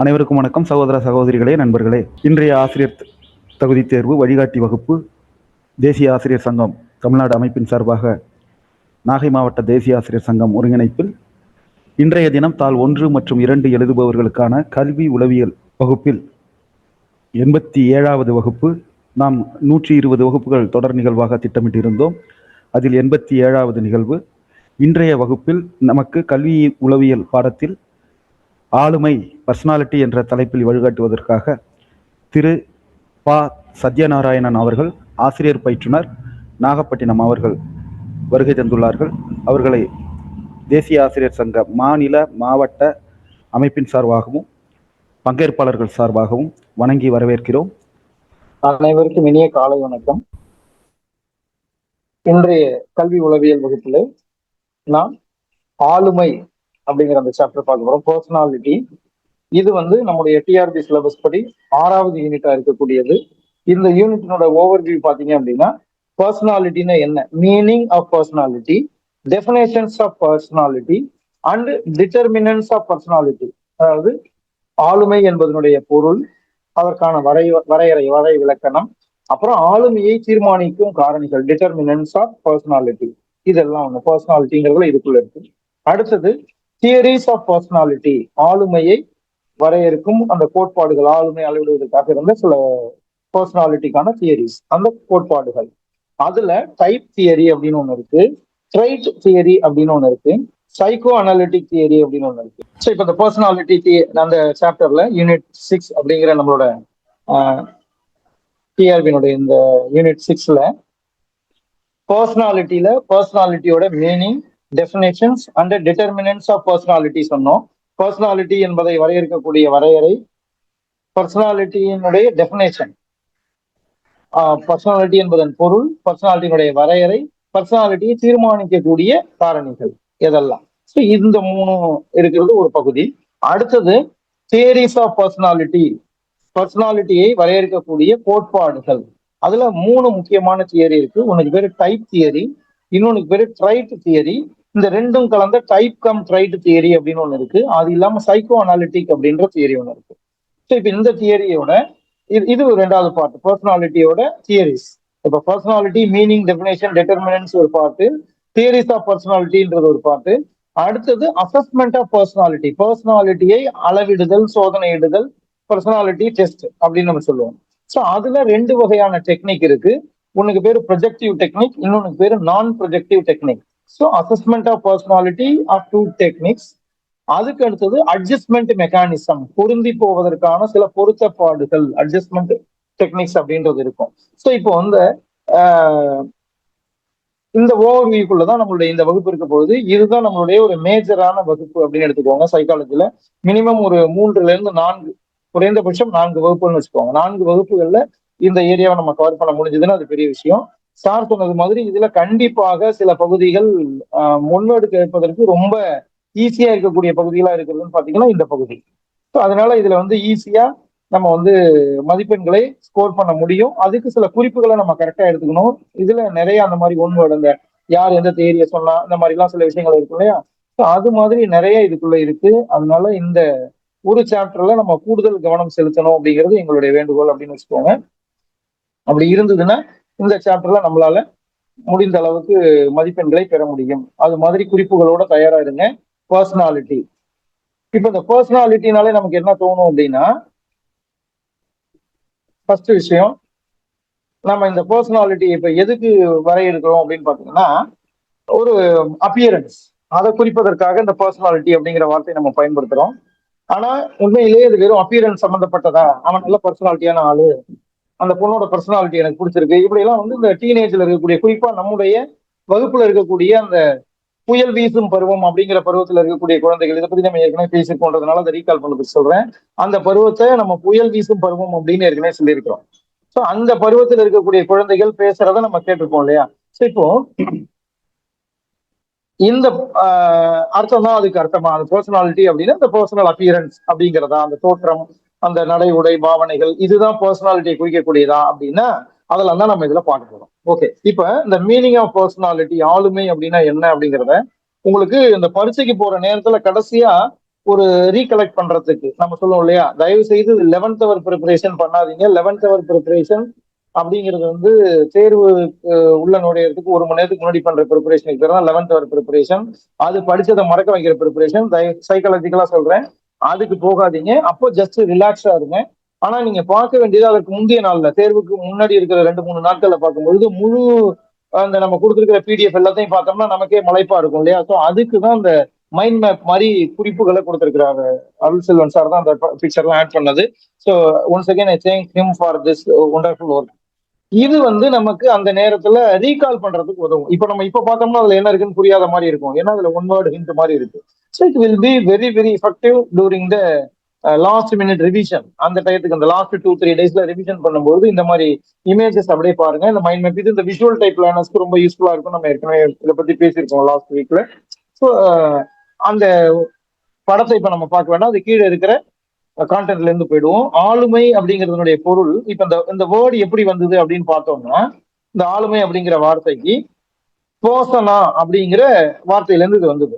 அனைவருக்கும் வணக்கம். சகோதர சகோதரிகளே, நண்பர்களே. இன்றைய ஆசிரியர் தகுதி தேர்வு வழிகாட்டி வகுப்பு தேசிய ஆசிரியர் சங்கம் தமிழ்நாடு அமைப்பின் சார்பாக நாகை மாவட்ட தேசிய ஆசிரியர் சங்கம் ஒருங்கிணைப்பில் இன்றைய தினம் தாள் 1 மற்றும் 2 எழுதுபவர்களுக்கான கல்வி உளவியல் வகுப்பில் 87வது வகுப்பு. நாம் 120 வகுப்புகள் தொடர் நிகழ்வாக திட்டமிட்டிருந்தோம். அதில் 87வது நிகழ்வு. இன்றைய வகுப்பில் நமக்கு கல்வி உளவியல் பாடத்தில் ஆளுமை பர்சனாலிட்டி என்ற தலைப்பில் வழிகாட்டுவதற்காக திரு ப. சத்யநாராயணன் அவர்கள், ஆசிரியர் பயிற்றுனர், நாகப்பட்டினம் அவர்கள் வருகை தந்துள்ளார்கள். அவர்களை தேசிய ஆசிரியர் சங்க மாநில மாவட்ட அமைப்பின் சார்பாகவும் பங்கேற்பாளர்கள் சார்பாகவும் வணங்கி வரவேற்கிறோம். அனைவருக்கும் இனிய காலை வணக்கம். இன்றைய கல்வி உளவியல் வகுப்புல நாம் ஆளுமை அப்படிங்கிற அந்த சாப்டர் பார்க்க போறோம். பர்சனாலிட்டி. இது நம்முடைய டிஆர்பி சிலபஸ் படி 6வது யூனிட்டா இருக்கக்கூடியது. இந்த யூனிட்டினோட ஓவர்வியூ பாத்தீங்க அப்படின்னா, பர்சனாலிட்டினா என்ன, meaning of personality, definitions of personality and determinants of personality. அதாவது ஆளுமை என்பதனுடைய பொருள், அதற்கான வரை விளக்கணம், அப்புறம் ஆளுமையை தீர்மானிக்கும் காரணிகள், டிட்டர்மினன்ஸ் ஆஃப் பர்சனாலிட்டி. இதெல்லாம் பர்சனாலிட்டிங்கிறதுல இதுக்குள்ள இருக்கு. அடுத்தது தியரிஸ் ஆஃப் பர்சனாலிட்டி, ஆளுமையை வரையறுக்கும் அந்த கோட்பாடுகள், ஆளுமை அளவிடுவதற்காக இருந்த சில பர்சனாலிட்டிக்கான தியரிஸ், அந்த கோட்பாடுகள். அதுல டைப் தியரி அப்படின்னு ஒண்ணு இருக்கு, ட்ரைட் தியரி அப்படின்னு ஒண்ணு இருக்கு, சைக்கோ அனாலிட்டிக் தியரி அப்படின்னு ஒண்ணு இருக்கு. ஸோ இப்போ இந்த பர்சனாலிட்டி அந்த சாப்டர்ல யூனிட் 6 அப்படிங்கிற நம்மளோட டிஆர்பியினுடைய இந்த யூனிட் 6ல பர்சனாலிட்டியோட meaning, definitions and determinants of personality சொன்னோம். பர்சனாலிட்டி என்பதை வரையறுக்கக்கூடிய வரையறை, பர்சனாலிட்டியினுடைய டெஃபினேஷன், பர்சனாலிட்டி என்பதன் பொருள், பர்சனாலிட்டியினுடைய வரையறை, பர்சனாலிட்டியை தீர்மானிக்கக்கூடிய காரணிகள் எதெல்லாம். ஸோ இந்த 3 இருக்கிறது ஒரு பகுதி. அடுத்தது தியரிஸ் ஆஃப் பர்சனாலிட்டி, பர்சனாலிட்டியை வரையறுக்கக்கூடிய கோட்பாடுகள். அதுல 3 முக்கியமான தியரி இருக்கு. உனக்கு பேரு டைப் தியரி, இன்னொன்னு பேரு ட்ரைட் தியரி. இந்த ரெண்டும் கலந்த டைப் கம் ட்ரைட் தியரி அப்படின்னு ஒண்ணு இருக்கு. அது இல்லாம சைக்கோ அனாலிட்டிக் அப்படின்ற தியரி ஒண்ணு இருக்கு. ஸோ இப்ப இந்த தியரியோட இது 2வது பார்ட், பர்சனாலிட்டியோட தியரிஸ். இப்ப பர்சனாலிட்டி மீனிங், டெஃபினேஷன், டிட்டர்மினன்ஸ் ஒரு பார்ட்டு, தியரிஸ் ஆஃப் பர்சனாலிட்டின்றது ஒரு பார்ட்டு. அடுத்தது அசஸ்மெண்ட் ஆஃப் பர்சனாலிட்டி, பர்சனாலிட்டியை அளவிடுதல், சோதனையிடுதல், பர்சனாலிட்டி டெஸ்ட் அப்படின்னு நம்ம சொல்லுவோம். ஸோ அதுல 2 வகையான டெக்னிக் இருக்கு. ஒன்னுக்கு பேரு ப்ரொஜெக்டிவ் டெக்னிக், இன்னொன்னு பேரு நான் projective technique. So assessment of personality are 2 techniques. அதுக்கு அடுத்தது அட்ஜஸ்ட்மெண்ட் மெக்கானிசம், பொருந்தி போவதற்கான சில பொருத்தப்பாடுகள், அட்ஜஸ்ட்மெண்ட் டெக்னிக்ஸ் அப்படின்றது இருக்கும். ஸோ இப்போ இந்த ஓவர்வியூக்குள்ளதான் நம்மளுடைய இந்த வகுப்பு இருக்க போகுது. இதுதான் நம்மளுடைய ஒரு மேஜரான வகுப்பு அப்படின்னு எடுத்துக்கோங்க. சைக்காலஜில மினிமம் ஒரு 3ல இருந்து 4, குறைந்தபட்சம் 4 வகுப்புன்னு வச்சுக்கோங்க. 4 வகுப்புகள்ல இந்த ஏரியாவை நம்ம கவர் பண்ண முடிஞ்சதுன்னா அது பெரிய விஷயம். சார் சொன்னது மாதிரி இதுல கண்டிப்பாக சில பகுதிகள் முன்னெடுக்க வைப்பதற்கு ரொம்ப ஈஸியா இருக்கக்கூடிய பகுதிகளா இருக்கிறதுன்னு பாத்தீங்கன்னா இந்த பகுதி. ஸோ அதனால இதுல ஈஸியா நம்ம மதிப்பெண்களை ஸ்கோர் பண்ண முடியும். அதுக்கு சில குறிப்புகளை நம்ம கரெக்டா எடுத்துக்கணும். இதுல நிறைய அந்த மாதிரி ஒன்வேர்டு, அந்த யார் எந்த தேரியை சொன்னா, இந்த மாதிரி எல்லாம் சில விஷயங்கள் இருக்கு இல்லையா. ஸோ அது மாதிரி நிறைய இதுக்குள்ள இருக்கு. அதனால இந்த ஒரு சாப்டர்ல நம்ம கூடுதல் கவனம் செலுத்தணும் அப்படிங்கிறது எங்களுடைய வேண்டுகோள் அப்படின்னு வச்சுக்கோங்க. அப்படி இருந்ததுன்னா இந்த சாப்டர்ல நம்மளால முடிந்த அளவுக்கு மதிப்பெண்களை பெற முடியும். அது மாதிரி குறிப்புகளோட தயாரா இருங்க. பர்சனாலிட்டி. இப்ப இந்த பர்சனாலிட்டினாலே நமக்கு என்ன தோணும் அப்படின்னா, ஃபர்ஸ்ட் விஷயம், நம்ம இந்த பர்சனாலிட்டி இப்ப எதுக்கு வரையறுக்கிறோம் அப்படின்னு பாத்தீங்கன்னா, ஒரு அப்பியரன்ஸ், அதை குறிப்பதற்காக இந்த பர்சனாலிட்டி அப்படிங்கிற வார்த்தையை நம்ம பயன்படுத்துறோம். ஆனா உண்மையிலேயே இது வெறும் அப்பியரன்ஸ் சம்பந்தப்பட்டதா, அவன் நல்ல பர்சனாலிட்டியான ஆளு, அந்த பொண்ணோட பர்சனாலிட்டி எனக்கு பிடிச்சிருக்கு, இப்படி எல்லாம் இந்த டீனேஜ்ல இருக்கக்கூடிய, குறிப்பா நம்முடைய வகுப்புல இருக்கக்கூடிய அந்த புயல் வீசும் பருவம் அப்படிங்கிற பருவத்துல இருக்கக்கூடிய குழந்தைகள், இதை பத்தி நம்ம ஏற்கனவே பேசிருக்கோன்றதுனால அதை ரீகால் பண்ணதுக்கு சொல்றேன். அந்த பருவத்தை நம்ம புயல் வீசும் பருவம் அப்படின்னு ஏற்கனவே சொல்லியிருக்கிறோம். ஸோ அந்த பருவத்தில் இருக்கக்கூடிய குழந்தைகள் பேசுறத நம்ம கேட்டிருக்கோம் இல்லையா. ஸோ இப்போ இந்த அர்த்தம் தான் அதுக்கு அர்த்தமா, அந்த பர்சனாலிட்டி அப்படின்னா இந்த பர்சனல் அப்பியரன்ஸ் அப்படிங்கிறதா, அந்த தோற்றம், அந்த நடை உடை பாவனைகள், இதுதான் பர்சனாலிட்டியை குறிக்கக்கூடியதா அப்படின்னா அதெல்லாம் தான் நம்ம இதுல பார்க்க போறோம். ஓகே, இப்ப இந்த மீனிங் ஆஃப் பர்சனாலிட்டி, ஆளுமை அப்படின்னா என்ன அப்படிங்கிறத உங்களுக்கு இந்த பரீட்சைக்கு போற நேரத்துல கடைசியா ஒரு ரீகலெக்ட் பண்றதுக்கு நம்ம சொல்லுவோம் இல்லையா, தயவு செய்து 11th ஹவர் ப்ரிப்பரேஷன் பண்ணாதீங்க. 11th ஹவர் ப்ரிப்பரேஷன் அப்படிங்கிறது வந்து தேர்வு உள்ள நுழையறதுக்கு 1 மணி நேரத்துக்கு முன்னாடி பண்ற ப்ரிப்பரேஷனுக்கு பேர் தான் 11th ஹவர் ப்ரிப்பரேஷன். அது படிச்சதை மறக்க வைக்கிற ப்ரிப்பரேஷன். சைக்காலஜிக்கலா சொல்றேன், அதுக்கு போகாதீங்க. அப்போ ஜஸ்ட் ரிலாக்ஸா இருங்க. ஆனா நீங்க பார்க்க வேண்டியது அதற்கு முந்தைய நாள்ல, தேர்வுக்கு முன்னாடி இருக்கிற 2-3 நாட்கள்ல பார்க்கும்பொழுது முழு அந்த நம்ம கொடுத்துருக்கிற பிடிஎஃப் எல்லாத்தையும் பார்த்தோம்னா நமக்கே மலைப்பா இருக்கும் இல்லையா. ஸோ அதுக்கு தான் அந்த மைண்ட் மேப் மாதிரி குறிப்புகளை கொடுத்திருக்கிறாரு. அருள் செல்வன் சார் தான் அந்த பிக்சர்லாம் ஆட் பண்ணது. So once again I thank him for this wonderful work. இது வந்து நமக்கு அந்த நேரத்துல ரீகால் பண்றதுக்கு உதவும். இப்ப நம்ம இப்ப பார்த்தோம்னா அதுல என்ன இருக்குன்னு புரியாத மாதிரி இருக்கும், ஏன்னா அதுல ஒன் வேர்டு ஹிண்ட் மாதிரி இருக்கு. So it will be very very effective during the last minute revision. அந்த டயத்துக்கு அந்த லாஸ்ட் 2-3 டேஸ்ல ரிவிஷன் பண்ணும்போது இந்த மாதிரி இமேஜஸ் அப்படியே பாருங்க. இந்த மைண்ட் மேப் இது இந்த விஷுவல் டைப் லேர்னர்ஸ்க்கு ரொம்ப யூஸ்ஃபுல்லா இருக்கும். நம்ம ஏற்கனவே இதை பத்தி பேசியிருக்கோம் லாஸ்ட் வீக்ல. ஸோ அந்த படத்தை இப்ப நம்ம பார்க்க வேண்டாம், அது கீழே இருக்கிற கான்டென்ட்ல இருந்து போயிடுவோம். ஆளுமை அப்படிங்கிறதுனுடைய பொருள் இப்ப இந்த வேர்டு எப்படி வந்தது அப்படின்னு பார்த்தோம்னா, இந்த ஆளுமை அப்படிங்கிற வார்த்தைக்கு போசனா அப்படிங்கிற வார்த்தையில இருந்து இது வந்தது.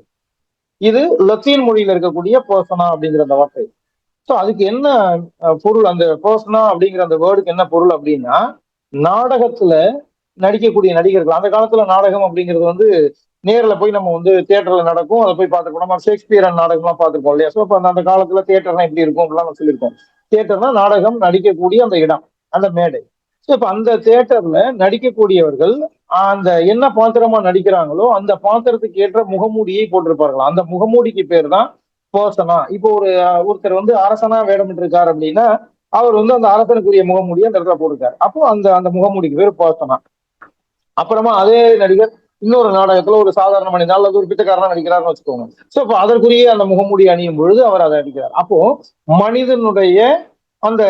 இது லத்தீன் மொழியில இருக்கக்கூடிய போசனா அப்படிங்கிற அந்த வார்த்தை. ஸோ அதுக்கு என்ன பொருள், அந்த போசனா அப்படிங்கிற அந்த வேர்டுக்கு என்ன பொருள் அப்படின்னா, நாடகத்துல நடிக்கக்கூடிய நடிகர்கள். அந்த காலத்துல நாடகம் அப்படிங்கிறது வந்து நேர்ல போய் நம்ம வந்து தியேட்டர்ல நடக்கும், அதை போய் பார்த்துருக்கோம். நம்ம ஷேக்ஸ்பியர் நாடகம்லாம் பார்த்துருக்கோம் இல்லையா. ஸோ அப்ப அந்த காலத்துல தியேட்டர்னா எப்படி இருக்கும் அப்படிலாம் நம்ம சொல்லியிருக்கோம். தியேட்டர்னா நாடகம் நடிக்கக்கூடிய அந்த இடம், அந்த மேடை. ஸோ இப்ப அந்த தியேட்டர்ல நடிக்கக்கூடியவர்கள் அந்த என்ன பாத்திரமா நடிக்கிறாங்களோ அந்த பாத்திரத்துக்கு ஏற்ற முகமூடியை போட்டிருப்பார்களாம். அந்த முகமூடிக்கு பேர் தான் பர்சனா. இப்போ ஒருத்தர் வந்து அரசனா வேடமிட்டு இருக்காரு அப்படின்னா அவர் வந்து அந்த அரசனுக்குரிய முகமூடியை அந்த இடத்துல போட்டிருக்காரு. அப்போ அந்த அந்த முகமூடிக்கு பேர் பர்சனா. அப்புறமா அதே நடிகர் இன்னொரு நாடகத்துல ஒரு சாதாரண மனிதன் அல்லது ஒரு பிச்சைக்காரனா நடிக்கிறாருன்னு வச்சுக்கோங்க. சோ அப்ப அதற்குரிய அந்த முகமூடி அணியும் பொழுது அவர் அதை அடிக்கிறார். அப்போ மனிதனுடைய அந்த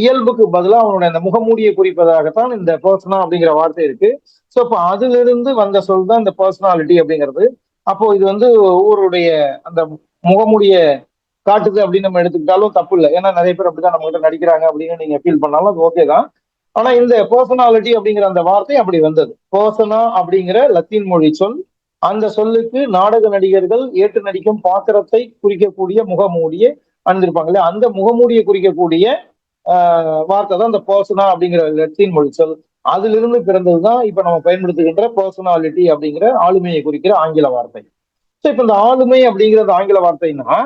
இயல்புக்கு பதிலா அவனுடைய அந்த முகமூடியை குறிப்பதாகத்தான் இந்த பர்சனா அப்படிங்கிற வார்த்தை இருக்கு. சோ அப்ப அதுல இருந்து வந்த சொல் தான் இந்த பர்சனாலிட்டி அப்படிங்கிறது. அப்போ இது வந்து ஒவ்வொருடைய அந்த முகமூடிய காட்டுது அப்படின்னு நம்ம எடுத்துக்கிட்டாலும் தப்பு இல்லை. ஏன்னா நிறைய பேர் அப்படிதான் நம்ம கிட்ட நடிக்கிறாங்க அப்படின்னு நீங்க ஃபீல் பண்ணாலும் அது ஓகே தான். ஆனா இந்த பர்சனாலிட்டி அப்படிங்கிற அந்த வார்த்தை அப்படி வந்தது. பர்சனா அப்படிங்கிற லத்தீன் மொழி சொல். அந்த சொல்லுக்கு நாடக நடிகர்கள் ஏற்று நடிக்கும் பாத்திரத்தை குறிக்கக்கூடிய முகமூடியை அணிந்திருப்பாங்க இல்லையா, அந்த முகமூடியை குறிக்கக்கூடிய வார்த்தை தான் இந்த பர்சனா அப்படிங்கிற லத்தீன் மொழி சொல். அதுல இருந்து பிறந்ததுதான் இப்ப நம்ம பயன்படுத்துகின்ற பர்சனாலிட்டி அப்படிங்கிற ஆளுமையை குறிக்கிற ஆங்கில வார்த்தை. ஸோ இப்ப இந்த ஆளுமை அப்படிங்கிற அந்த ஆங்கில வார்த்தைன்னா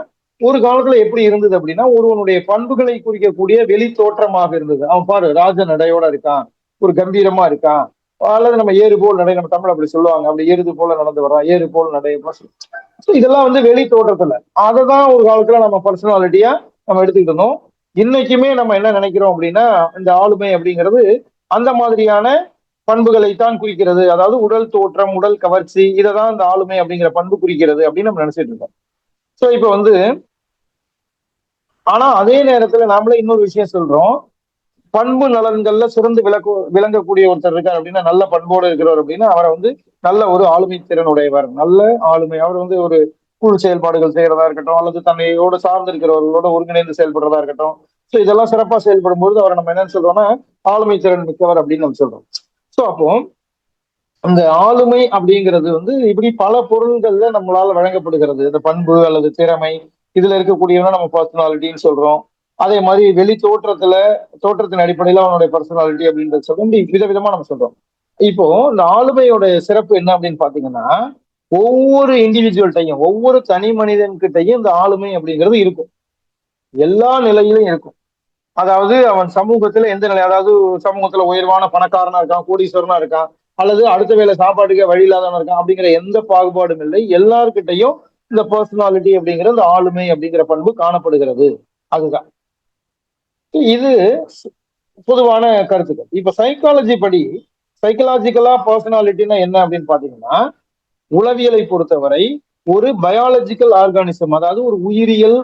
ஒரு காலத்துல எப்படி இருந்தது அப்படின்னா, ஒருவனுடைய பண்புகளை குறிக்கக்கூடிய வெளி தோற்றமாக இருந்தது. அவன் பாரு ராஜ நடையோட இருக்கான், ஒரு கம்பீரமா இருக்கான், அல்லது நம்ம ஏறு போல் நடை, நம்ம தமிழ் அப்படி சொல்லுவாங்க, அப்படி ஏறுது போல நடந்து வர்றான், ஏறு போல் நடை. இதெல்லாம் வந்து வெளி தோற்றத்துல அததான் ஒரு காலத்துல நம்ம பர்சனாலிட்டியா நம்ம எடுத்துக்கிட்டு இருந்தோம். இன்னைக்குமே நம்ம என்ன நினைக்கிறோம் அப்படின்னா, இந்த ஆளுமை அப்படிங்கிறது அந்த மாதிரியான பண்புகளை தான் குறிக்கிறது. அதாவது உடல் தோற்றம், உடல் கவர்ச்சி, இதைதான் இந்த ஆளுமை அப்படிங்கிற பண்பு குறிக்கிறது அப்படின்னு நம்ம நினைச்சிட்டு இருக்கோம். சோ இப்ப வந்து ஆனா அதே நேரத்துல நாமளே இன்னொரு விஷயம் சொல்றோம், பண்பு நலன்கள்ல சிறந்து விளங்கக்கூடிய ஒருத்தர் இருக்கார் அப்படின்னா, நல்ல பண்போடு இருக்கிறவர் அப்படின்னா அவரை வந்து நல்ல ஒரு ஆளுமை திறன் உடையவர், நல்ல ஆளுமை. அவர் வந்து ஒரு குழு செயல்பாடுகள் செய்யறதா இருக்கட்டும், அல்லது தன்னையோட சார்ந்து இருக்கிறவர்களோட ஒருங்கிணைந்து செயல்படுறதா இருக்கட்டும். ஸோ இதெல்லாம் சிறப்பா செயல்படும் பொழுது அவரை நம்ம என்னன்னு சொல்றோம்னா ஆளுமை திறன் மிக்கவர் அப்படின்னு நம்ம சொல்றோம். ஸோ அப்போ அந்த ஆளுமை அப்படிங்கிறது வந்து இப்படி பல பொருள்கள்ல நம்மளால வழங்கப்படுகிறது. இந்த பண்பு அல்லது திறமை, இதுல இருக்கக்கூடியவனா நம்ம பர்சனாலிட்டின்னு சொல்றோம். அதே மாதிரி வெளி தோற்றத்தின் அடிப்படையில அவனுடைய பர்சனாலிட்டி அப்படின்றது சொல்றோம். விதவிதமா நம்ம சொல்றோம். இப்போ இந்த ஆளுமையோட சிறப்பு என்ன அப்படின்னு பாத்தீங்கன்னா, ஒவ்வொரு இண்டிவிஜுவல்கிட்டையும், ஒவ்வொரு தனி மனிதன் கிட்டையும் இந்த ஆளுமை அப்படிங்கிறது இருக்கும். எல்லா நிலையிலும் இருக்கும். அதாவது அவன் சமூகத்துல எந்த நிலை, அதாவது சமூகத்துல உயர்வான பணக்காரனா இருக்கான், கோடீஸ்வரனா இருக்கான், அல்லது அடுத்த வேளை சாப்பாட்டுக்கே வழி இல்லாதவன் இருக்கான், அப்படிங்கிற எந்த பாகுபாடும் இல்லை. எல்லார்கிட்டையும் இந்த பர்சனாலிட்டி அப்படிங்கிற இந்த ஆளுமை அப்படிங்கிற பண்பு காணப்படுகிறது. அதுதான் இது பொதுவான கருத்துக்கள். இப்ப சைக்காலஜிக்கலா பர்சனாலிட்டினா என்ன அப்படின்னு பாத்தீங்கன்னா, உளவியலை பொறுத்தவரை ஒரு பயாலஜிக்கல் ஆர்கானிசம், அதாவது ஒரு உயிருள்ள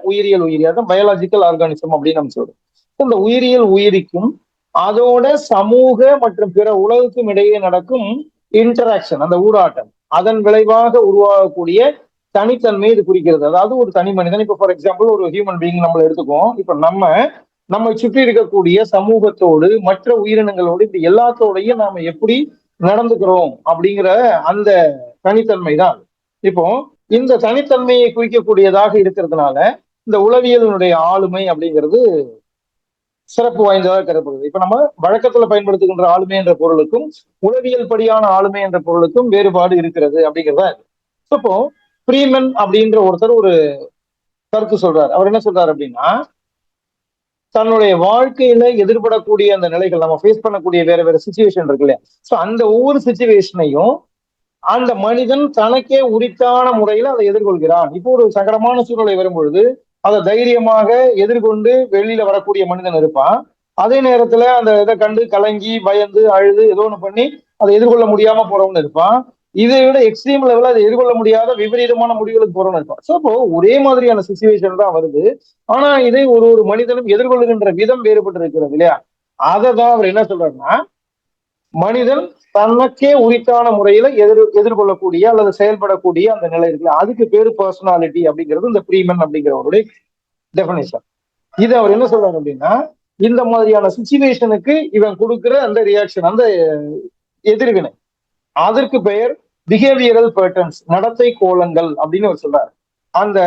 உயிரியல் உயிரி, அதான் பயாலஜிக்கல் ஆர்கானிசம் அப்படின்னு நம்ம சொல்றோம். இந்த உயிரியல் உயிரிக்கும் அதோட சமூக மற்றும் பிற உலகுக்கும் இடையே நடக்கும் இன்டராக்ஷன், அந்த ஊடாட்டம், அதன் விளைவாக உருவாகக்கூடிய தனித்தன்மை இது குறிக்கிறது. அதாவது ஒரு தனி மனிதன், இப்ப ஃபார் எக்ஸாம்பிள் ஒரு ஹியூமன் பீயிங் நம்மள எடுத்துக்குவோம். இப்ப நம்ம சுற்றி இருக்கக்கூடிய சமூகத்தோடு, மற்ற உயிரினங்களோடு, இப்படி எல்லாத்தோடையும் நாம எப்படி நடந்துக்கிறோம் அப்படிங்கிற அந்த தனித்தன்மை தான். இப்போ இந்த தனித்தன்மையை குறிக்கக்கூடியதாக இருக்கிறதுனால இந்த உளவியலினுடைய ஆளுமை அப்படிங்கிறது சிறப்பு வாய்ந்ததாக கருதப்படுது. இப்ப நம்ம வழக்கத்துல பயன்படுத்துகின்ற ஆளுமை என்ற பொருளுக்கும் உளவியல் படியான ஆளுமை என்ற பொருளுக்கும் வேறுபாடு இருக்கிறது அப்படிங்கிறதா இருக்கு. இப்போ ஃப்ரீமன் அப்படின்ற ஒருத்தர் ஒரு கருத்து சொல்றாரு. அவர் என்ன சொல்றாரு அப்படின்னா, தன்னுடைய வாழ்க்கையில எதிர்படக்கூடிய அந்த நிலைகள், நம்ம ஃபேஸ் பண்ணக்கூடிய வேற வேற சுச்சுவேஷன் இருக்கு இல்லையா, சோ அந்த ஒவ்வொரு சுச்சுவேஷனையும் அந்த மனிதன் தனக்கே உரித்தான முறையில அதை எதிர்கொள்கிறான். இப்போ ஒரு சங்கடமான சூழ்நிலை வரும்பொழுது அதை தைரியமாக எதிர்கொண்டு வெளியில வரக்கூடிய மனிதன் இருப்பான். அதே நேரத்துல அந்த இதை கண்டு கலங்கி பயந்து அழுது ஏதோ ஒண்ணு பண்ணி அதை எதிர்கொள்ள முடியாம போறவன் இருப்பான். இதை விட எக்ஸ்ட்ரீம் லெவலில் அதை எதிர்கொள்ள முடியாத விபரீதமான முடிவுகளுக்கு போறவன் இருப்பான். சோ அப்போ ஒரே மாதிரியான சுச்சுவேஷன் தான் வருது. ஆனா இதை ஒரு ஒரு மனிதனும் எதிர்கொள்ளுகின்ற விதம் வேறுபட்டு இருக்கிறது இல்லையா. அதை தான் அவர் என்ன சொல்றாருன்னா, மனிதன் தனக்கே உரித்தான முறையில எதிர்கொள்ளக்கூடிய அல்லது செயல்படக்கூடிய அந்த நிலை இருக்குல்ல, அதுக்கு பேரு பர்சனாலிட்டி அப்படிங்கிறது இந்த ஃப்ரீமன் அப்படிங்கிறவருடைய டெபினிஷன். இது அவர் என்ன சொல்றாரு அப்படின்னா, இந்த மாதிரியான சுச்சுவேஷனுக்கு இவன் கொடுக்கிற அந்த ரியாக்ஷன், அந்த எதிர்வினை, அதற்கு பெயர் பிஹேவியரல் பேட்டர்ன்ஸ், நடத்தை கோலங்கள் அப்படின்னு அவர் சொல்றாரு. அந்த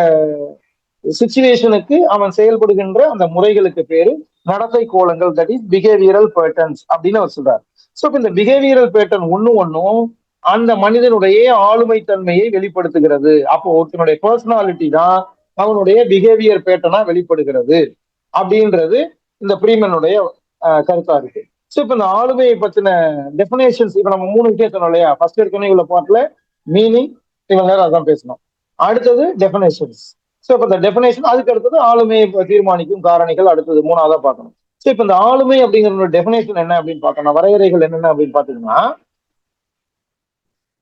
சுச்சுவேஷனுக்கு அவன் செயல்படுகின்ற அந்த முறைகளுக்கு பேரு நடத்தை கோலங்கள், தட் இஸ் பிஹேவியரல் பேட்டர்ன்ஸ் அப்படின்னு அவர் சொல்றாரு. சோ இந்த பிஹேவியரல் பேட்டர்ன் ஒண்ணும் அந்த மனிதனுடைய ஆளுமை தன்மையை வெளிப்படுத்துகிறது. அப்போ ஒருத்தனுடைய பர்சனாலிட்டி தான் அவனுடைய பிஹேவியர் பேட்டர்னா வெளிப்படுகிறது அப்படின்றது இந்த ஃப்ரீமனுடைய கருத்தா இருக்கு. சோ இப்ப இந்த ஆளுமையை பத்தின டெபினேஷன்ஸ் இப்ப நம்ம 3 விஷயம் சொன்னோம் இல்லையா. ஃபர்ஸ்ட் எடுத்தோடனே உள்ள பார்ட்ல மீனிங், இவ்வளவு நேரம் அதான் பேசணும். அடுத்தது டெபினேஷன்ஸ். சோ இப்ப இந்த டெபினேஷன், அதுக்கு அடுத்தது ஆளுமையை தீர்மானிக்கும் காரணிகள், அடுத்தது 3ஆவதா பார்க்கணும். சோ இப்ப இந்த ஆளுமை அப்படிங்கிற டெபினேஷன் என்ன அப்படின்னு பார்க்கணும், வரையறைகள் என்னென்ன அப்படின்னு பாத்தீங்கன்னா,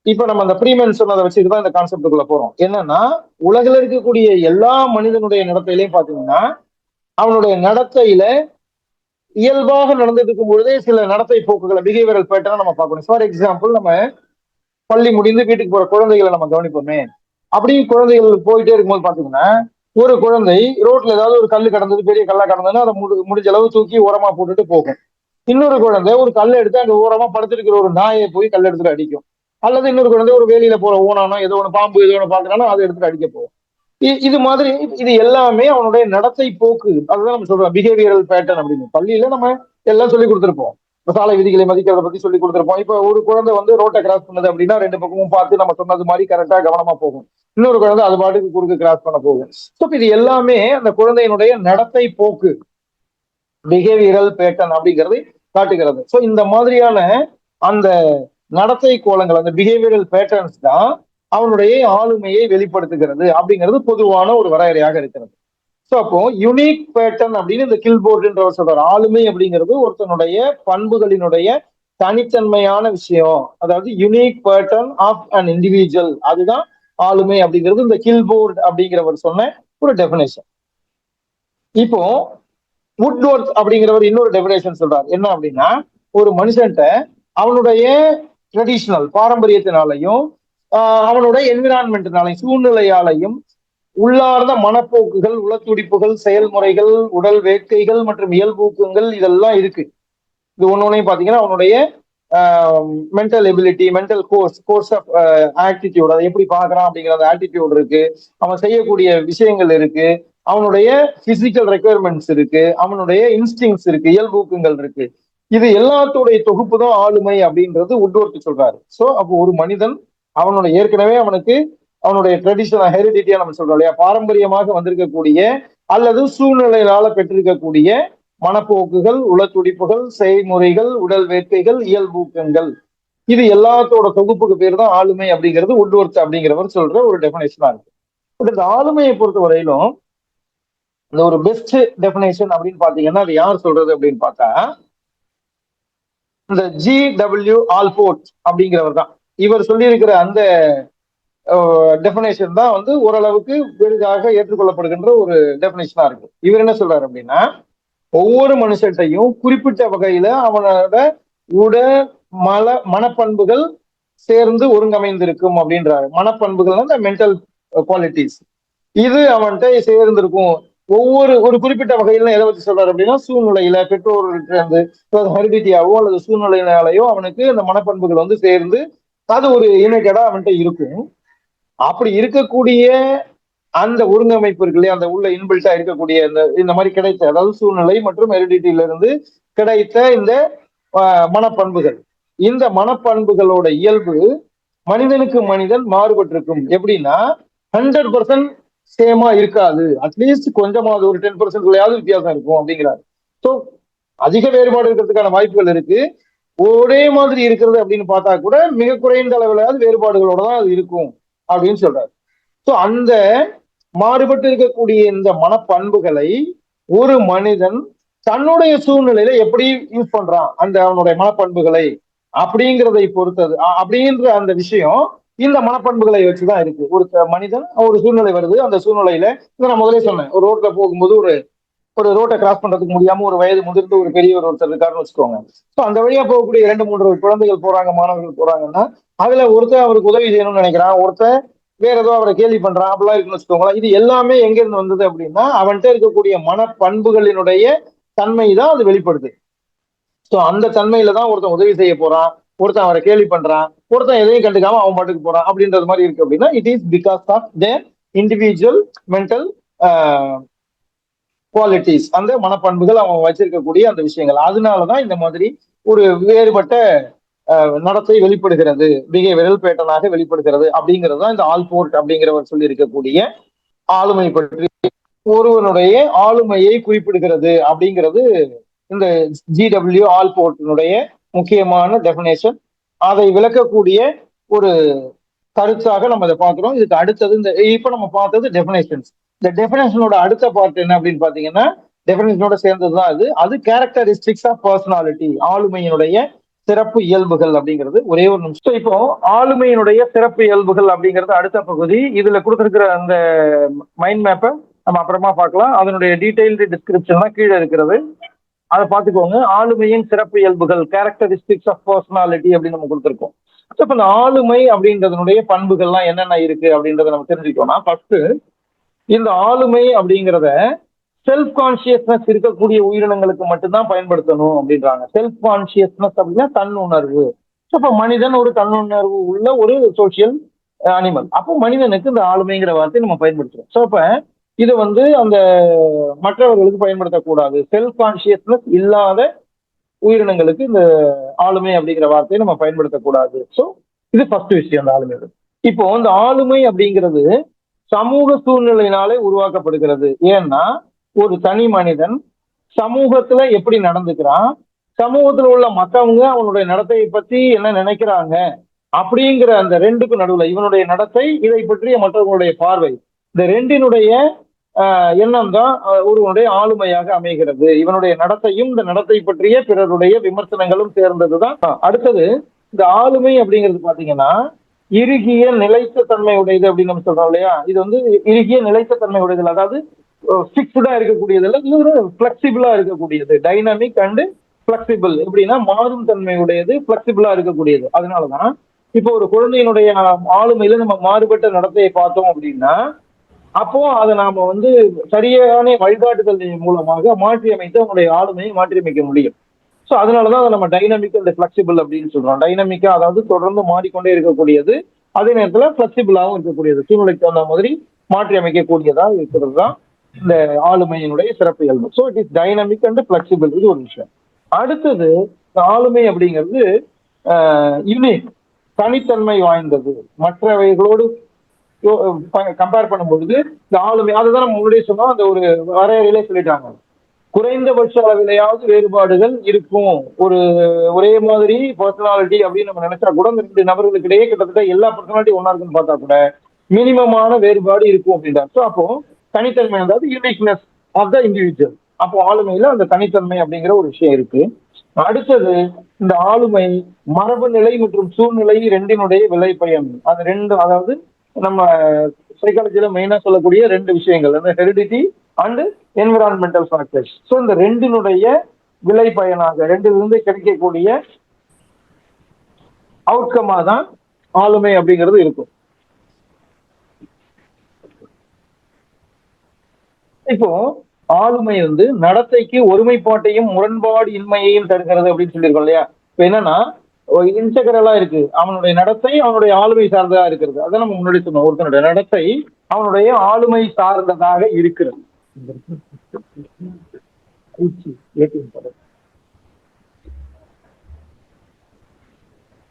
இப்ப நம்ம அந்த ஃப்ரீமேன் சொன்னதை வச்சுதான் இந்த கான்செப்டுக்குள்ள போறோம். என்னன்னா, உலகில் இருக்கக்கூடிய எல்லா மனிதனுடைய நடத்தையிலையும் பாத்தீங்கன்னா, அவனுடைய நடத்தையில இயல்பாக நடந்துட்டு இருக்கும் பொழுதே சில நடத்தை போக்குகளை, பிஹேவியரல் பேட்டர்ன் நம்ம பார்க்கணும். ஃபார் எக்ஸாம்பிள், நம்ம பள்ளி முடிந்து வீட்டுக்கு போற குழந்தைகளை நம்ம கவனிப்போமே. அப்படி குழந்தைகள் போயிட்டே இருக்கும்போது பாத்தீங்கன்னா, ஒரு குழந்தை ரோட்ல ஏதாவது ஒரு கல்லு கடந்தது, பெரிய கல்லா கடந்ததுன்னா அதை முடிஞ்ச அளவு தூக்கி ஓரமா போட்டுட்டு போகும். இன்னொரு குழந்தை ஒரு கல்லை எடுத்து அங்க ஓரமா படுத்திருக்கிற ஒரு நாயை போய் கல் எடுத்துட்டு அடிக்கும். அல்லது இன்னொரு குழந்தை ஒரு வேலியில போற ஓனானோ ஏதோ ஒண்ணு பாம்பு ஏதோ ஒண்ணு பாக்குறானோ அதை எடுத்துட்டு அடிக்க போகும். இது மாதிரி இது எல்லாமே அவனுடைய நடத்தை போக்கு. அதுதான் நம்ம சொல்றோம் பிஹேவியரல் பேட்டர்ன் அப்படின்னு. பள்ளியில நம்ம எல்லாம் சொல்லி கொடுத்துருப்போம். சாலை விதிகளை மதிக்கிறத பத்தி சொல்லி கொடுத்துருப்போம். இப்ப ஒரு குழந்தை வந்து ரோட்டை கிராஸ் பண்ணது அப்படின்னா 2 பக்கமும் பார்த்து நம்ம சொன்னது மாதிரி கரெக்டா கவனமா போகும். இன்னொரு குழந்தை அது பாட்டுக்கு குறுக்கு கிராஸ் பண்ண போகும். ஸோ இது எல்லாமே அந்த குழந்தையினுடைய நடத்தை போக்கு, பிஹேவியரல் பேட்டர்ன் அப்படிங்கிறது காட்டுகிறது. ஸோ இந்த மாதிரியான அந்த நடத்தை கோலங்கள், அந்த பிஹேவியரல் பேட்டர்ன்ஸ் தான் அவனுடைய ஆளுமையை வெளிப்படுத்துகிறது அப்படிங்கிறது பொதுவான ஒரு வரையறையாக இருக்கிறது. ஸோ அப்போ யுனிக் பேட்டர்ன் அப்படின்னு இந்த கில்போர்டுன்றவர் சொல்றாரு. ஆளுமை அப்படிங்கிறது ஒருத்தனுடைய பண்புகளினுடைய தனித்தன்மையான விஷயம், அதாவது unique pattern of an individual, அதுதான் ஆளுமை அப்படிங்கிறது இந்த கில்போர்ட் அப்படிங்கிறவர் சொன்ன ஒரு டெபினேஷன். இப்போ வுட்வொர்த் அப்படிங்கிறவர் இன்னொரு டெபினேஷன் சொல்றாரு. என்ன அப்படின்னா, ஒரு மனுஷன்ட்ட அவனுடைய ட்ரெடிஷனல் பாரம்பரியத்தினாலையும் அவனுடைய என்விரான்மெண்ட்னாலையும் சூழ்நிலையாலையும் உள்ளார்ந்த மனப்போக்குகள், உளத்துடிப்புகள், செயல்முறைகள், உடல் வேட்கைகள் மற்றும் இயல்பூக்கங்கள் இதெல்லாம் இருக்கு. இது ஒன்னொன்னையும் பாத்தீங்கன்னா அவனுடைய mental ability, mental course of attitude, அதை எப்படி பாக்குறான் அப்படிங்கிற அந்த ஆட்டிடியூட் இருக்கு, அவன் செய்யக்கூடிய விஷயங்கள் இருக்கு, அவனுடைய பிசிக்கல் ரெக்குயர்மெண்ட்ஸ் இருக்கு, அவனுடைய இன்ஸ்டிங்ஸ் இருக்கு, இயல்பூக்கங்கள் இருக்கு. இது எல்லாத்துடைய தொகுப்பு தான் ஆளுமை அப்படின்றது வுட்வொர்த் சொல்றாரு. சோ அப்போ ஒரு மனிதன் அவனுடைய ஏற்கனவே அவனுக்கு அவனுடைய ட்ரெடிஷனல் ஹெரிடிட்டியா நம்ம சொல்றோம் இல்லையா, பாரம்பரியமாக வந்திருக்கக்கூடிய அல்லது சூழ்நிலையினால பெற்றிருக்கக்கூடிய மனப்போக்குகள், உளத்துடிப்புகள், செய்முறைகள், உடல் வேட்கைகள், இயல்பூக்கங்கள், இது எல்லாத்தோட தொகுப்புக்கு பேர் தான் ஆளுமை அப்படிங்கிறது வுட்வொர்த் அப்படிங்கிறவர் சொல்ற ஒரு டெபினேஷனா இருக்கு. பட் இந்த ஆளுமையை பொறுத்த வரையிலும் இந்த ஒரு பெஸ்ட் டெபினேஷன் அப்படின்னு பாத்தீங்கன்னா அது யார் சொல்றது அப்படின்னு பார்த்தா இந்த G.W. ஆல்போர்ட் அப்படிங்கிறவர் தான். இவர் சொல்லியிருக்கிற அந்த டெபினேஷன் தான் வந்து ஓரளவுக்கு பெரிதாக ஏற்றுக்கொள்ளப்படுகின்ற ஒரு டெபினேஷனா இருக்கு. இவர் என்ன சொல்றாரு அப்படின்னா, ஒவ்வொரு மனுஷத்தையும் குறிப்பிட்ட வகையில அவனோட மனப்பண்புகள் சேர்ந்து ஒருங்கமைந்திருக்கும் அப்படின்றாரு. மனப்பண்புகள் இந்த மென்டல் குவாலிட்டிஸ், இது அவன்கிட்ட சேர்ந்திருக்கும். ஒரு குறிப்பிட்ட வகையில எதை வச்சு சொல்றாரு அப்படின்னா, சூழ்நிலையில பெற்றோர்கிட்ட இருந்து ஹெரிடிட்டியாவோ அல்லது சூழ்நிலையினாலேயோ அவனுக்கு அந்த மனப்பண்புகள் வந்து சேர்ந்து அது ஒரு யுனைடடா அவன்கிட்ட இருக்கும். அப்படி இருக்கக்கூடிய அந்த ஒருங்கமைப்பு இருக்கு இல்லையா, அந்த உள்ள இன்பில்ட்டா இருக்கக்கூடிய இந்த மாதிரி கிடைத்த, அதாவது சூழ்நிலை மற்றும் ஹெரிடிட்டியில இருந்து கிடைத்த இந்த மனப்பண்புகள், இந்த மனப்பண்புகளோட இயல்பு மனிதனுக்கு மனிதன் மாறுபட்டிருக்கும். எப்படின்னா 100% சேமா இருக்காது, அட்லீஸ்ட் கொஞ்சமாவது ஒரு 10% வித்தியாசம் இருக்கும் அப்படிங்கிறாரு. ஸோ அதிக வேறுபாடு இருக்கிறதுக்கான வாய்ப்புகள் இருக்கு. ஒரே மாதிரி இருக்கிறது அப்படின்னு பார்த்தா கூட மிக குறைந்த அளவிலாவது வேறுபாடுகளோட தான் அது இருக்கும் அப்படின்னு சொல்றாரு. ஸோ அந்த மாறுபட்டு இருக்கக்கூடிய இந்த மனப்பண்புகளை ஒரு மனிதன் தன்னுடைய சூழ்நிலையில எப்படி யூஸ் பண்றான், அந்த அவனுடைய மனப்பண்புகளை அப்படிங்கிறதை பொறுத்தது, அப்படின்ற அந்த விஷயம் இந்த மனப்பண்புகளை வச்சுதான் இருக்கு. ஒரு மனிதன் ஒரு சூழ்நிலை வருது, அந்த சூழ்நிலையில நான் முதலே சொன்னேன், ஒரு ரோட்ல போகும்போது ஒரு ஒரு ரோட்டை கிராஸ் பண்றதுக்கு முடியாம ஒரு வயது முதிர்ந்து ஒரு பெரியவர் ஒருத்தர் இருக்காருன்னு வச்சுக்கோங்க. ஸோ அந்த வழியா போகக்கூடிய 2-3 குழந்தைகள் போறாங்க, மாணவர்கள் போறாங்கன்னா அதுல ஒருத்தர் அவருக்கு உதவி செய்யணும்னு நினைக்கிறான், ஒருத்தர் வேற ஏதோ அவரை கேள்வி பண்றான், அப்படிலாம் இருக்குன்னு வச்சுக்கோங்களேன். இது எல்லாமே எங்க இருந்து வந்தது அப்படின்னா அவன்கிட்ட இருக்கக்கூடிய மனப்பண்புகளினுடைய தன்மை தான் அது வெளிப்படுது. ஸோ அந்த தன்மையில தான் ஒருத்தன் உதவி செய்ய போறான், ஒருத்தன் அவரை கேள்வி பண்றான், ஒருத்தன் எதையும் கண்டுக்காம அவன் பாட்டுக்கு போறான் அப்படின்றது மாதிரி இருக்கு. அப்படின்னா it is because of their individual mental qualities, அந்த மனப்பண்புகள் அவன் வச்சிருக்கக்கூடிய அந்த விஷயங்கள். அதனாலதான் இந்த மாதிரி ஒரு வேறுபட்ட நடத்தை வெளிப்படுகிறது, பிஹேவியரல் பேட்டர்னாக வெளிப்படுகிறது அப்படிங்கிறது தான் இந்த ஆல்போர்ட் அப்படிங்கிறவர் சொல்லி இருக்கக்கூடிய ஆளுமை பற்றி, ஒருவனுடைய ஆளுமையை குறிப்பிடுகிறது அப்படிங்கிறது இந்த ஜிடபிள்யூ ஆல்போர்ட்டினுடைய முக்கியமான டெபினேஷன். அதை விளக்கக்கூடிய ஒரு கருத்தாக நம்ம இதை பார்க்கிறோம். இதுக்கு அடுத்தது இந்த இப்ப நம்ம பார்த்தது டெபினேஷன்ஸ். இந்த டெபினேஷனோட அடுத்த பார்ட் என்ன அப்படின்னு பாத்தீங்கன்னா, டெபினேஷனோட சேர்ந்ததுதான் அது கேரக்டரிஸ்டிக்ஸ் ஆஃப் பர்சனாலிட்டி, ஆளுமையினுடைய சிறப்பு இயல்புகள் அப்படிங்கிறது. ஒரே ஒரு நிமிஷம். இப்போ ஆளுமையினுடைய சிறப்பு இயல்புகள் அப்படிங்கிறது அடுத்த பகுதி. இதுல கொடுத்திருக்கிற அந்த மைண்ட் மேப்பை நம்ம அப்புறமா பார்க்கலாம். அதனுடைய டீடைல்டு டிஸ்கிரிப்ஷன் தான் கீழே இருக்கிறது, அதை பார்த்துக்கோங்க. ஆளுமையின் சிறப்பு இயல்புகள், கேரக்டரிஸ்டிக்ஸ் ஆஃப் பர்சனாலிட்டி அப்படின்னு நம்ம கொடுத்துருக்கோம். இப்ப இந்த ஆளுமை அப்படின்றதனுடைய பண்புகள்லாம் என்னென்ன இருக்கு அப்படின்றத நம்ம தெரிஞ்சுக்கோம்னா, ஃபர்ஸ்ட் இந்த ஆளுமை அப்படிங்கிறத செல்ஃப் கான்சியஸ்னஸ் இருக்கக்கூடிய உயிரினங்களுக்கு மட்டும்தான் பயன்படுத்தணும் அப்படின்றாங்க. செல்ஃப் கான்சியஸ்னஸ் அப்படின்னா தன்னுணர்வு. இப்ப மனிதன் ஒரு தன்னுணர்வு உள்ள ஒரு சோசியல் அனிமல். அப்போ மனிதனுக்கு இந்த ஆளுமைங்கிற வார்த்தையை நம்ம பயன்படுத்துறோம். ஸோ அப்ப இது அந்த மற்றவர்களுக்கு பயன்படுத்தக்கூடாது. செல்ஃப் கான்சியஸ்னஸ் இல்லாத உயிரினங்களுக்கு இந்த ஆளுமை அப்படிங்கிற வார்த்தையை நம்ம பயன்படுத்தக்கூடாது. ஸோ இது ஃபர்ஸ்ட் விஷயம் அந்த ஆளுமை. இப்போ இந்த ஆளுமை அப்படிங்கிறது சமூக சூழ்நிலையினாலே உருவாக்கப்படுகிறது. ஏன்னா ஒரு தனி மனிதன் சமூகத்துல எப்படி நடந்துக்கிறான், சமூகத்துல உள்ள மற்றவங்க அவனுடைய நடத்தையை பத்தி என்ன நினைக்கிறாங்க அப்படிங்கிற அந்த ரெண்டுக்கும் நடுவுல இவனுடைய நடத்தை, இதை பற்றிய மற்றவங்களுடைய பார்வை, இந்த ரெண்டினுடைய எண்ணம் தான் ஒருவனுடைய ஆளுமையாக அமைகிறது. இவனுடைய நடத்தையும் இந்த நடத்தை பற்றிய பிறருடைய விமர்சனங்களும் சேர்ந்ததுதான். அடுத்தது இந்த ஆளுமை அப்படிங்கிறது பாத்தீங்கன்னா இறுகிய நிலைத்த தன்மை உடையது அப்படின்னு நம்ம சொல்றோம் இல்லையா. இது இறுகிய நிலைத்த தன்மை உடையது, அதாவது பிக்ஸ்டா இருக்கக்கூடியது இல்ல, இது ஒரு பிளெக்சிபிளா இருக்கக்கூடியது. Dynamic and flexible. எப்படின்னா மாறும் தன்மை உடையது, பிளெக்சிபிளா இருக்கக்கூடியது. அதனாலதான் இப்போ ஒரு குழந்தையினுடைய ஆளுமையில நம்ம மாறுபட்ட நடத்தையை பார்த்தோம் அப்படின்னா அப்போ அதை நாம சரியான வழிகாட்டுதல் மூலமாக மாற்றி அமைத்து அவனுடைய ஆளுமையை மாற்றி அமைக்க முடியும். ஸோ அதனாலதான் அதை நம்ம டைனமிக் அண்ட் பிளெக்சிபிள் அப்படின்னு சொல்றோம். டைனமிக்கா அதாவது தொடர்ந்து மாறிக்கொண்டே இருக்கக்கூடியது, அதே நேரத்துல பிளெக்சிபிளாகவும் இருக்கக்கூடியது, சூழ்நிலைக்கு தகுந்த மாதிரி மாற்றி அமைக்கக்கூடியதா இருக்கிறது தான் இந்த ஆளுமையினுடைய சிறப்பு இயல்பு. So it is dynamic and flexible. இது ஒரு விஷயம். அடுத்தது இந்த ஆளுமை அப்படிங்கிறது யூனிக், தனித்தன்மை வாய்ந்தது. மற்றவைகளோடு கம்பேர் பண்ணும்பொழுது இந்த ஆளுமை, அதுதான் நம்ம முன்னாடியே சொன்னோம், அந்த ஒரு வரையறையிலே சொல்லிட்டாங்க, குறைந்தபட்ச அளவிலையாவது வேறுபாடுகள் இருக்கும். ஒரே மாதிரி பர்சனாலிட்டி அப்படின்னு நம்ம நினைச்சா கூட இந்த 2 நபர்களுக்கு இடையே கிட்டத்தட்ட எல்லா பர்சனாலிட்டி ஒன்னா இருக்குன்னு பார்த்தா கூட மினிமமான வேறுபாடு இருக்கும் அப்படின்றார். ஸோ அப்போ தனித்தன்மை, அதாவது யூனிக்னஸ் ஆஃப் த இண்டிவிஜுவல். அப்போ ஆளுமையில அந்த தனித்தன்மை அப்படிங்கிற ஒரு விஷயம் இருக்கு. அடுத்தது இந்த ஆளுமை மரபு நிலை மற்றும் சூழ்நிலை ரெண்டினுடைய விலை பயன். அது ரெண்டு, அதாவது நம்ம சைக்காலஜில மெயினா சொல்லக்கூடிய 2 விஷயங்கள், அந்த heredity and environmental factors. So இந்த ரெண்டினுடைய விலை பயனாக, ரெண்டிலிருந்து கிடைக்கக்கூடிய அவுட்கமா தான் ஆளுமை அப்படிங்கிறது இருக்கும். இப்போ ஆளுமை நடத்தைக்கு ஒருமைப்பாட்டையும் முரண்பாடு இன்மையையும் தருகிறது அப்படின்னு சொல்லியிருக்கோம் இல்லையா. இப்ப என்னன்னா இன்டெகிரலா இருக்கு. அவனுடைய நடத்தை அவனுடைய ஆளுமை சார்ந்ததா இருக்கிறது. அதான் நம்ம முன்னாடி சொன்னோம். ஒருத்தனுடைய நடத்தை அவனுடைய ஆளுமை சார்ந்ததாக இருக்கிறது.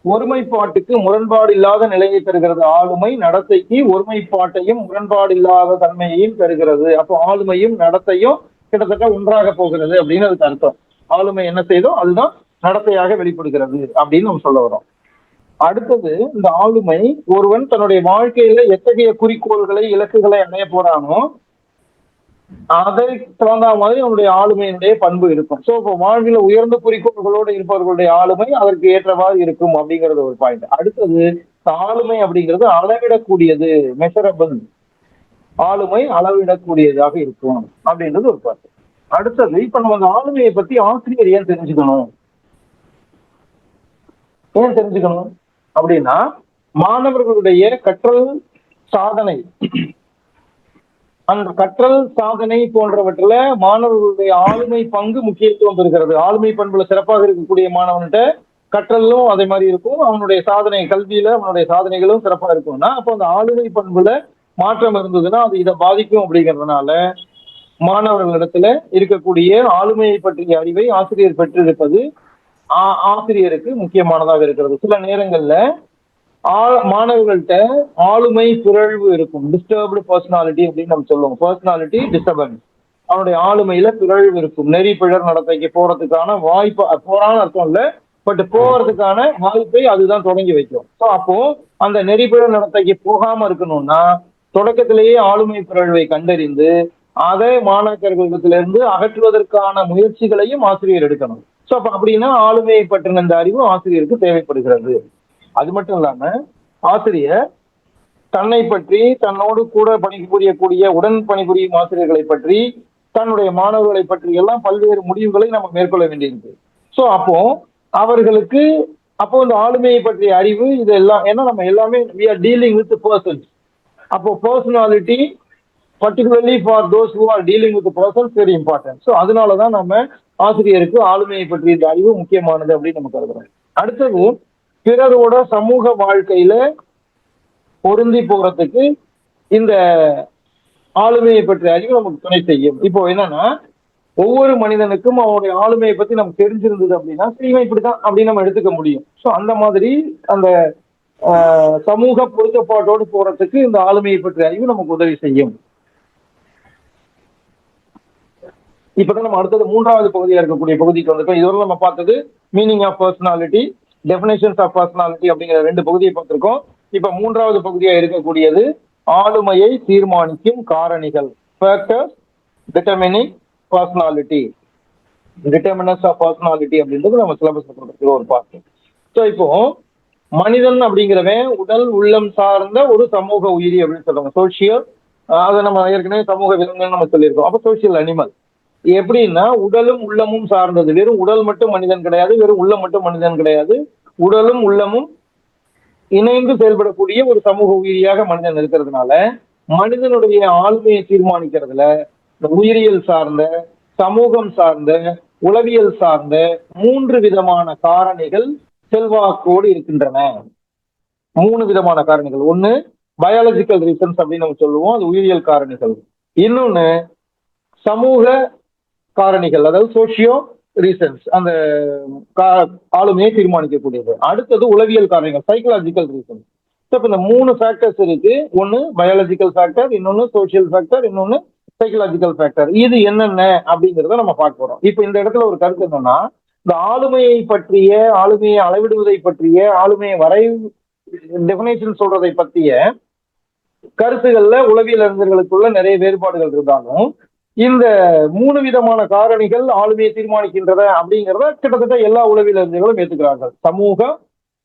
ஒருமைப்பாட்டுக்கு முரண்பாடு இல்லாத நிலையை தருகிறது ஆளுமை, நடத்தைக்கு ஒருமைப்பாட்டையும் முரண்பாடு இல்லாத தன்மையையும் தருகிறது. அப்போ ஆளுமையும் நடத்தையும் கிட்டத்தட்ட ஒன்றாக போகிறது அப்படின்னு அதுக்கு அர்த்தம். ஆளுமை என்ன செய்தோ அதுதான் நடத்தையாக வெளிப்படுகிறது அப்படின்னு நம்ம சொல்ல வரோம். அடுத்தது, இந்த ஆளுமை ஒருவன் தன்னுடைய வாழ்க்கையில எத்தகைய குறிக்கோள்களை இலக்குகளை அடைய போறானோ அதை தகுந்த மாதிரி அவனுடைய ஆளுமையினுடைய பண்பு இருக்கும். சோ இப்போ வாழ்வில் உயர்ந்த குறிக்கோள்களோடு இருப்பவர்களுடைய ஆளுமை அதற்கு ஏற்றவாறு இருக்கும் அப்படிங்கிறது ஒரு பாயிண்ட். அடுத்தது, ஆளுமை அப்படிங்கிறது அளவிடக்கூடியது, மெஷரபிள். ஆளுமை அளவிடக்கூடியதாக இருக்கும் அப்படின்றது ஒரு பாயிண்ட். அடுத்தது, இப்ப நம்ம அந்த ஆளுமையை பத்தி ஆசிரியர் ஏன் தெரிஞ்சுக்கணும் அப்படின்னா, மாணவர்களுடைய கற்றல் சாதனை, அந்த கற்றல் சாதனை போன்றவற்றில மாணவர்களுடைய ஆளுமை பங்கு முக்கியத்துவம் பெறுகிறது. ஆளுமை பண்புல சிறப்பாக இருக்கக்கூடிய மாணவன்கிட்ட கற்றலும் அதே மாதிரி இருக்கும். அவனுடைய சாதனை, கல்வியில அவனுடைய சாதனைகளும் சிறப்பாக இருக்கும்னா, அப்போ அந்த ஆளுமை பண்புல மாற்றம் இருந்ததுன்னா அது இதை பாதிக்கும். அப்படிங்கிறதுனால மாணவர்களிடத்துல இருக்கக்கூடிய ஆளுமையை பற்றிய அறிவை ஆசிரியர் பெற்றிருப்பது ஆசிரியருக்கு முக்கியமானதாக இருக்கிறது. சில நேரங்கள்ல மாணவர்கள்ட்ட ஆளுமை பிறழ்வு இருக்கும், டிஸ்டர்ப்டு பர்சனாலிட்டி அப்படின்னு நம்ம சொல்லுவோம். பர்சனாலிட்டி டிஸ்டர்பன்ஸ், அவனுடைய ஆளுமையில பிறழ்வு இருக்கும். நெறி பிழர் நடத்தைக்கு போறதுக்கான வாய்ப்பு, போறான்னு அர்த்தம் இல்ல, பட் போறதுக்கான வாய்ப்பை அதுதான் தொடங்கி வைக்கும். ஸோ அப்போ அந்த நெறி பிழர் நடத்தைக்கு போகாம இருக்கணும்னா தொடக்கத்திலேயே ஆளுமை பிறழ்வை கண்டறிந்து அதை மாணாக்கர்களிடத்திலிருந்து அகற்றுவதற்கான முயற்சிகளையும் ஆசிரியர் எடுக்கணும். ஸோ அப்ப அப்படின்னா ஆளுமையை பற்றின இந்த அறிவு ஆசிரியருக்கு தேவைப்படுகிறது. அது மட்டும் இல்லாம ஆசிரியர் தன்னை பற்றி, தன்னோடு கூட பணிபுரியக்கூடிய உடன் பணிபுரியும் ஆசிரியர்களை பற்றி, தன்னுடைய மாணவர்களை பற்றி எல்லாம் பல்வேறு முடிவுகளை நம்ம மேற்கொள்ள வேண்டியிருக்கு. ஸோ அப்போ அவர்களுக்கு இந்த ஆளுமையை பற்றிய அறிவு இது எல்லாம், ஏன்னா நம்ம எல்லாமே we are dealing with persons. அப்போ personality particularly for those who are dealing with the persons very important. So அதனாலதான் நம்ம ஆசிரியருக்கு ஆளுமையை பற்றிய இந்த அறிவு முக்கியமானது அப்படின்னு நம்ம கருதுறோம். அடுத்தது, பிறரோட சமூக வாழ்க்கையில பொருந்தி போறதுக்கு இந்த ஆளுமையை பற்றிய அறிவு நமக்கு துணை செய்யும். இப்போ என்னன்னா, ஒவ்வொரு மனிதனுக்கும் அவனுடைய ஆளுமையை பத்தி நமக்கு தெரிஞ்சிருந்தது அப்படின்னா இவன் இப்படிதான் அப்படின்னு நம்ம எடுத்துக்க முடியும். ஸோ அந்த மாதிரி அந்த சமூக பொருத்தப்பாட்டோடு போறதுக்கு இந்த ஆளுமையை பற்றிய அறிவு நமக்கு உதவி செய்யும். இப்பதான் நம்ம அடுத்தது மூன்றாவது பகுதியா இருக்கக்கூடிய பகுதிக்கு வந்திருக்கோம். இதுவரை நம்ம பார்த்தது meaning of personality, definitions of personality அப்படிங்கிற 2 பகுதியை பார்த்திருக்கோம். இப்ப மூன்றாவது பகுதியா இருக்கக்கூடியது ஆளுமையை தீர்மானிக்கும் காரணிகள், factors determining personality, determinants of personality அப்படின்றது நம்ம சிலபஸ்ல கொடுத்துருக்க ஒரு பார்ட். ஸோ இப்போ மனிதன் அப்படிங்கிறவன் உடல் உள்ளம் சார்ந்த ஒரு சமூக உயிரி அப்படின்னு சொல்றாங்க, சோசியல். அதை நம்ம ஏற்கனவே சமூக விலங்குன்னு நம்ம சொல்லியிருக்கோம். அப்ப சோசியல் அனிமல் எப்படின்னா உடலும் உள்ளமும் சார்ந்தது. வெறும் உடல் மட்டும் மனிதன் கிடையாது, வெறும் உள்ளம் மட்டும் மனிதன் கிடையாது. உடலும் உள்ளமும் இணைந்து செயல்படக்கூடிய ஒரு சமூக உயிரியாக மனிதன் இருக்கிறதுனால மனிதனுடைய ஆளுமையை தீர்மானிக்கிறதுல உயிரியல் சார்ந்த, சமூகம் சார்ந்த, உளவியல் சார்ந்த 3 விதமான காரணிகள் செல்வாக்கோடு இருக்கின்றன. 3 விதமான காரணிகள். ஒண்ணு பயாலஜிக்கல் ரீசன்ஸ் அப்படின்னு நம்ம சொல்லுவோம், அது உயிரியல் காரணிகள். இன்னொன்னு சமூக காரணிகள், அதாவது சோசியோ ரீசன்ஸ், அந்த ஆளுமையை தீர்மானிக்கக்கூடியது. அடுத்தது உளவியல் காரணிகள், சைக்கலாஜிக்கல் ரீசன்ஸ். இப்ப இந்த 3 ஃபேக்டர்ஸ் இருக்கு. ஒன்னு பயாலஜிக்கல் ஃபேக்டர், இன்னொன்னு சோசியல் ஃபேக்டர், இன்னொன்னு சைக்கலாஜிக்கல் ஃபேக்டர். இது என்னென்ன அப்படிங்கிறத நம்ம பார்க்க போறோம். இப்ப இந்த இடத்துல ஒரு கருத்து என்னன்னா, இந்த ஆளுமையை பற்றிய, ஆளுமையை அளவிடுவதை பற்றிய, ஆளுமையை டெபினேஷன் சொல்றதை பற்றிய கருத்துக்கள்ல உளவியல் அறிஞர்களுக்குள்ள நிறைய வேறுபாடுகள் இருந்தாலும் இந்த 3 விதமான காரணிகள் ஆளுமையை தீர்மானிக்கின்றன அப்படிங்கிறத கிட்டத்தட்ட எல்லா உளவியல் அறிஞர்களும் ஏற்றுக்கிறார்கள். சமூக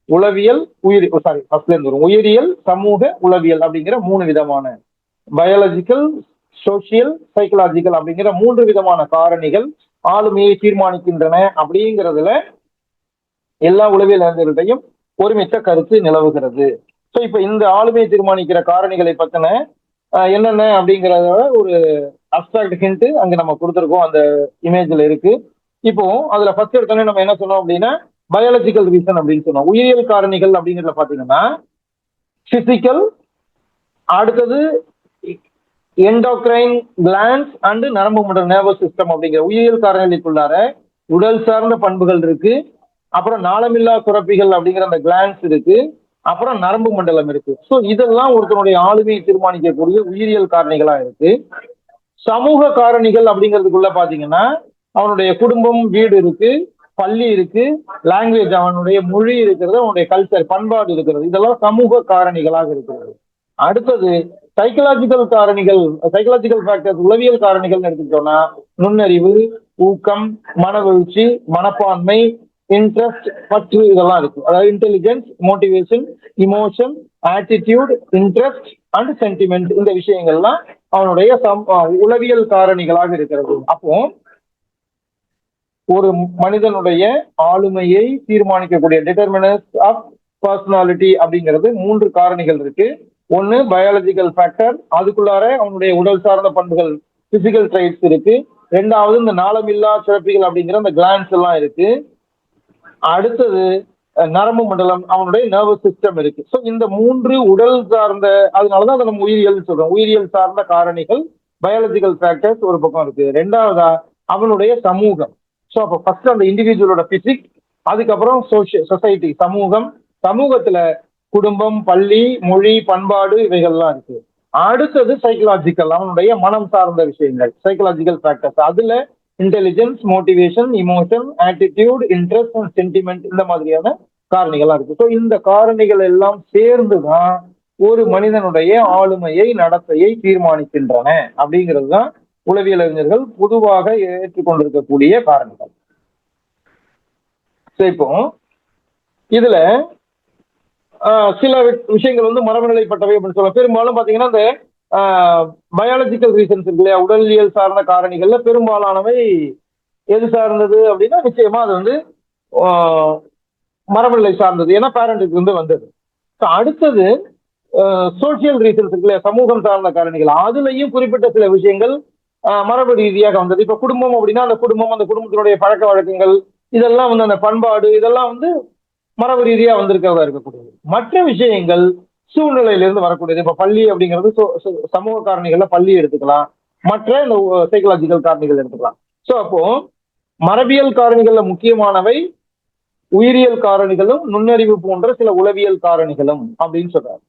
உளவியல், உயிரியல், சமூக உளவியல் அப்படிங்கிற 3 விதமான, பயாலஜிக்கல், சோசியல், சைக்கலாஜிக்கல் அப்படிங்கிற 3 விதமான காரணிகள் ஆளுமையை தீர்மானிக்கின்றன அப்படிங்கிறதுல எல்லா உளவியல் அறிஞர்களையும் ஒருமித்த கருத்து நிலவுகிறது. ஸோ இப்ப இந்த ஆளுமையை தீர்மானிக்கிற காரணிகளை பத்தின என்னென்ன அப்படிங்கிறத ஒரு அப்ஸ்ட்ராக்ட் ஹிண்ட் அங்க நம்ம கொடுத்துருக்கோம், அந்த இமேஜ்ல இருக்கு. இப்போ அதுல ஃபர்ஸ்ட் எடுத்தோன்னே நம்ம என்ன சொன்னோம் அப்படின்னா, பயாலஜிக்கல் ரீசன் அப்படின்னு சொன்னோம். உயிரியல் காரணிகள் அப்படிங்கிறத பாத்தீங்கன்னா பிசிக்கல், அடுத்தது எண்டோக்ரைன் கிளான்ஸ் அண்ட் நரம்பு மண்டல நர்வஸ் சிஸ்டம் அப்படிங்கிற உயிரியல் காரணிகளுக்குள்ளார உடல் சார்ந்த பண்புகள் இருக்கு. அப்புறம் நாளமில்லா சுரப்பிகள் அப்படிங்கிற அந்த கிளான்ஸ் இருக்கு. அப்புறம் நரம்பு மண்டலம் இருக்கு. ஸோ இதெல்லாம் ஒருத்தனுடைய ஆளுமையை தீர்மானிக்கக்கூடிய உயிரியல் காரணிகளா இருக்கு. சமூக காரணிகள் அப்படிங்கிறதுக்குள்ள பாத்தீங்கன்னா அவனுடைய குடும்பம், வீடு இருக்கு, பள்ளி இருக்கு, லாங்குவேஜ், அவனுடைய மொழி இருக்கிறது, அவனுடைய கல்ச்சர், பண்பாடு இருக்கிறது. இதெல்லாம் சமூக காரணிகளாக இருக்கிறது. அடுத்தது சைக்கலாஜிக்கல் காரணிகள், சைக்கலாஜிக்கல் ஃபேக்டர்ஸ், உளவியல் காரணிகள் எடுத்துக்கிட்டோம்னா நுண்ணறிவு, ஊக்கம், மனவெழுச்சி, மனப்பான்மை, இன்ட்ரெஸ்ட், பற்று, இதெல்லாம் இருக்கு. அதாவது intelligence, motivation, emotion, attitude, interest and sentiment, இந்த விஷயங்கள்லாம் அவனுடைய உளவியல் காரணிகளாக இருக்கிறது. அப்போ ஒரு மனிதனுடைய ஆளுமையை தீர்மானிக்கக்கூடிய டிட்டர்மினன்ஸ் ஆஃப் பர்சனாலிட்டி அப்படிங்கிறது 3 காரணிகள் இருக்கு. ஒன்னு பயாலஜிக்கல் ஃபேக்டர், அதுக்குள்ளார அவனுடைய உடல் சார்ந்த பண்புகள், பிசிக்கல் ட்ரைட்ஸ் இருக்கு. ரெண்டாவது இந்த நாளமில்லா சுரப்பிகள் அப்படிங்கிற அந்த கிளான்ஸ் எல்லாம் இருக்கு. அடுத்தது நரம்பு மண்டலம், அவனுடைய நர்வஸ் சிஸ்டம் இருக்கு. ஸோ இந்த 3 உடல் சார்ந்த, அதனாலதான் அதை நம்ம உயிரியல் சொல்றோம். உயிரியல் சார்ந்த காரணிகள், பயாலஜிக்கல் ஃபேக்டர்ஸ் ஒரு பக்கம் இருக்கு. ரெண்டாவதா அவனுடைய சமூகம். ஸோ அப்போ ஃபர்ஸ்ட் அந்த இண்டிவிஜுவலோட பிசிக், அதுக்கப்புறம் சொசைட்டி, சமூகம், சமூகத்துல குடும்பம், பள்ளி, மொழி, பண்பாடு, இவைகள்லாம் இருக்கு. அடுத்தது சைக்கலாஜிக்கல், அவனுடைய மனம் சார்ந்த விஷயங்கள், சைக்கலாஜிக்கல் ஃபேக்டர்ஸ். அதுல intelligence, motivation, emotion, attitude, interest and sentiment, இந்த மாதிரியான காரணிகள்லாம் இருக்கு. ஸோ இந்த காரணிகள் எல்லாம் சேர்ந்துதான் ஒரு மனிதனுடைய ஆளுமையை, நடத்தையை தீர்மானிக்கின்றன அப்படிங்கிறது தான் உளவியல் அறிஞர்கள் பொதுவாக ஏற்றுக்கொண்டிருக்கக்கூடிய காரணிகள். சரி, இப்போ இதுல சில விஷயங்கள் வந்து மரபுநிலைப்பட்டவை அப்படின்னு சொல்லலாம். பெரும்பாலும் பாத்தீங்கன்னா இந்த பயாலஜிக்கல் ரீசன்ஸ் இருக்கு இல்லையா, உடலியல் சார்ந்த காரணிகள்ல பெரும்பாலானவை எது சார்ந்தது அப்படின்னா நிச்சயமா அது வந்து மரபுநிலை சார்ந்தது, ஏன்னா பேரண்ட்டுக்கு வந்து வந்தது. அடுத்தது சோசியல் ரீசன்ஸ் இருக்கு இல்லையா, சமூகம் சார்ந்த காரணிகள், அதுலயும் குறிப்பிட்ட சில விஷயங்கள் மரபு ரீதியாக வந்தது. இப்ப குடும்பம் அப்படின்னா அந்த குடும்பம், அந்த குடும்பத்தினுடைய பழக்க வழக்கங்கள், இதெல்லாம் வந்து அந்த பண்பாடு, இதெல்லாம் வந்து மரபு ரீதியா வந்திருக்கிறதா இருக்கக்கூடியது. மற்ற விஷயங்கள் சூழ்நிலையிலிருந்து வரக்கூடியது. இப்ப பள்ளி அப்படிங்கிறது சமூக காரணிகள்ல பள்ளி எடுத்துக்கலாம், மற்ற இந்த சைக்கலாஜிக்கல் காரணிகள் எடுத்துக்கலாம். ஸோ அப்போ மரபியல் காரணிகள்ல முக்கியமானவை உயிரியல் காரணிகளும் நுண்ணறிவு போன்ற சில உளவியல் காரணிகளும் அப்படின்னு சொல்றாரு.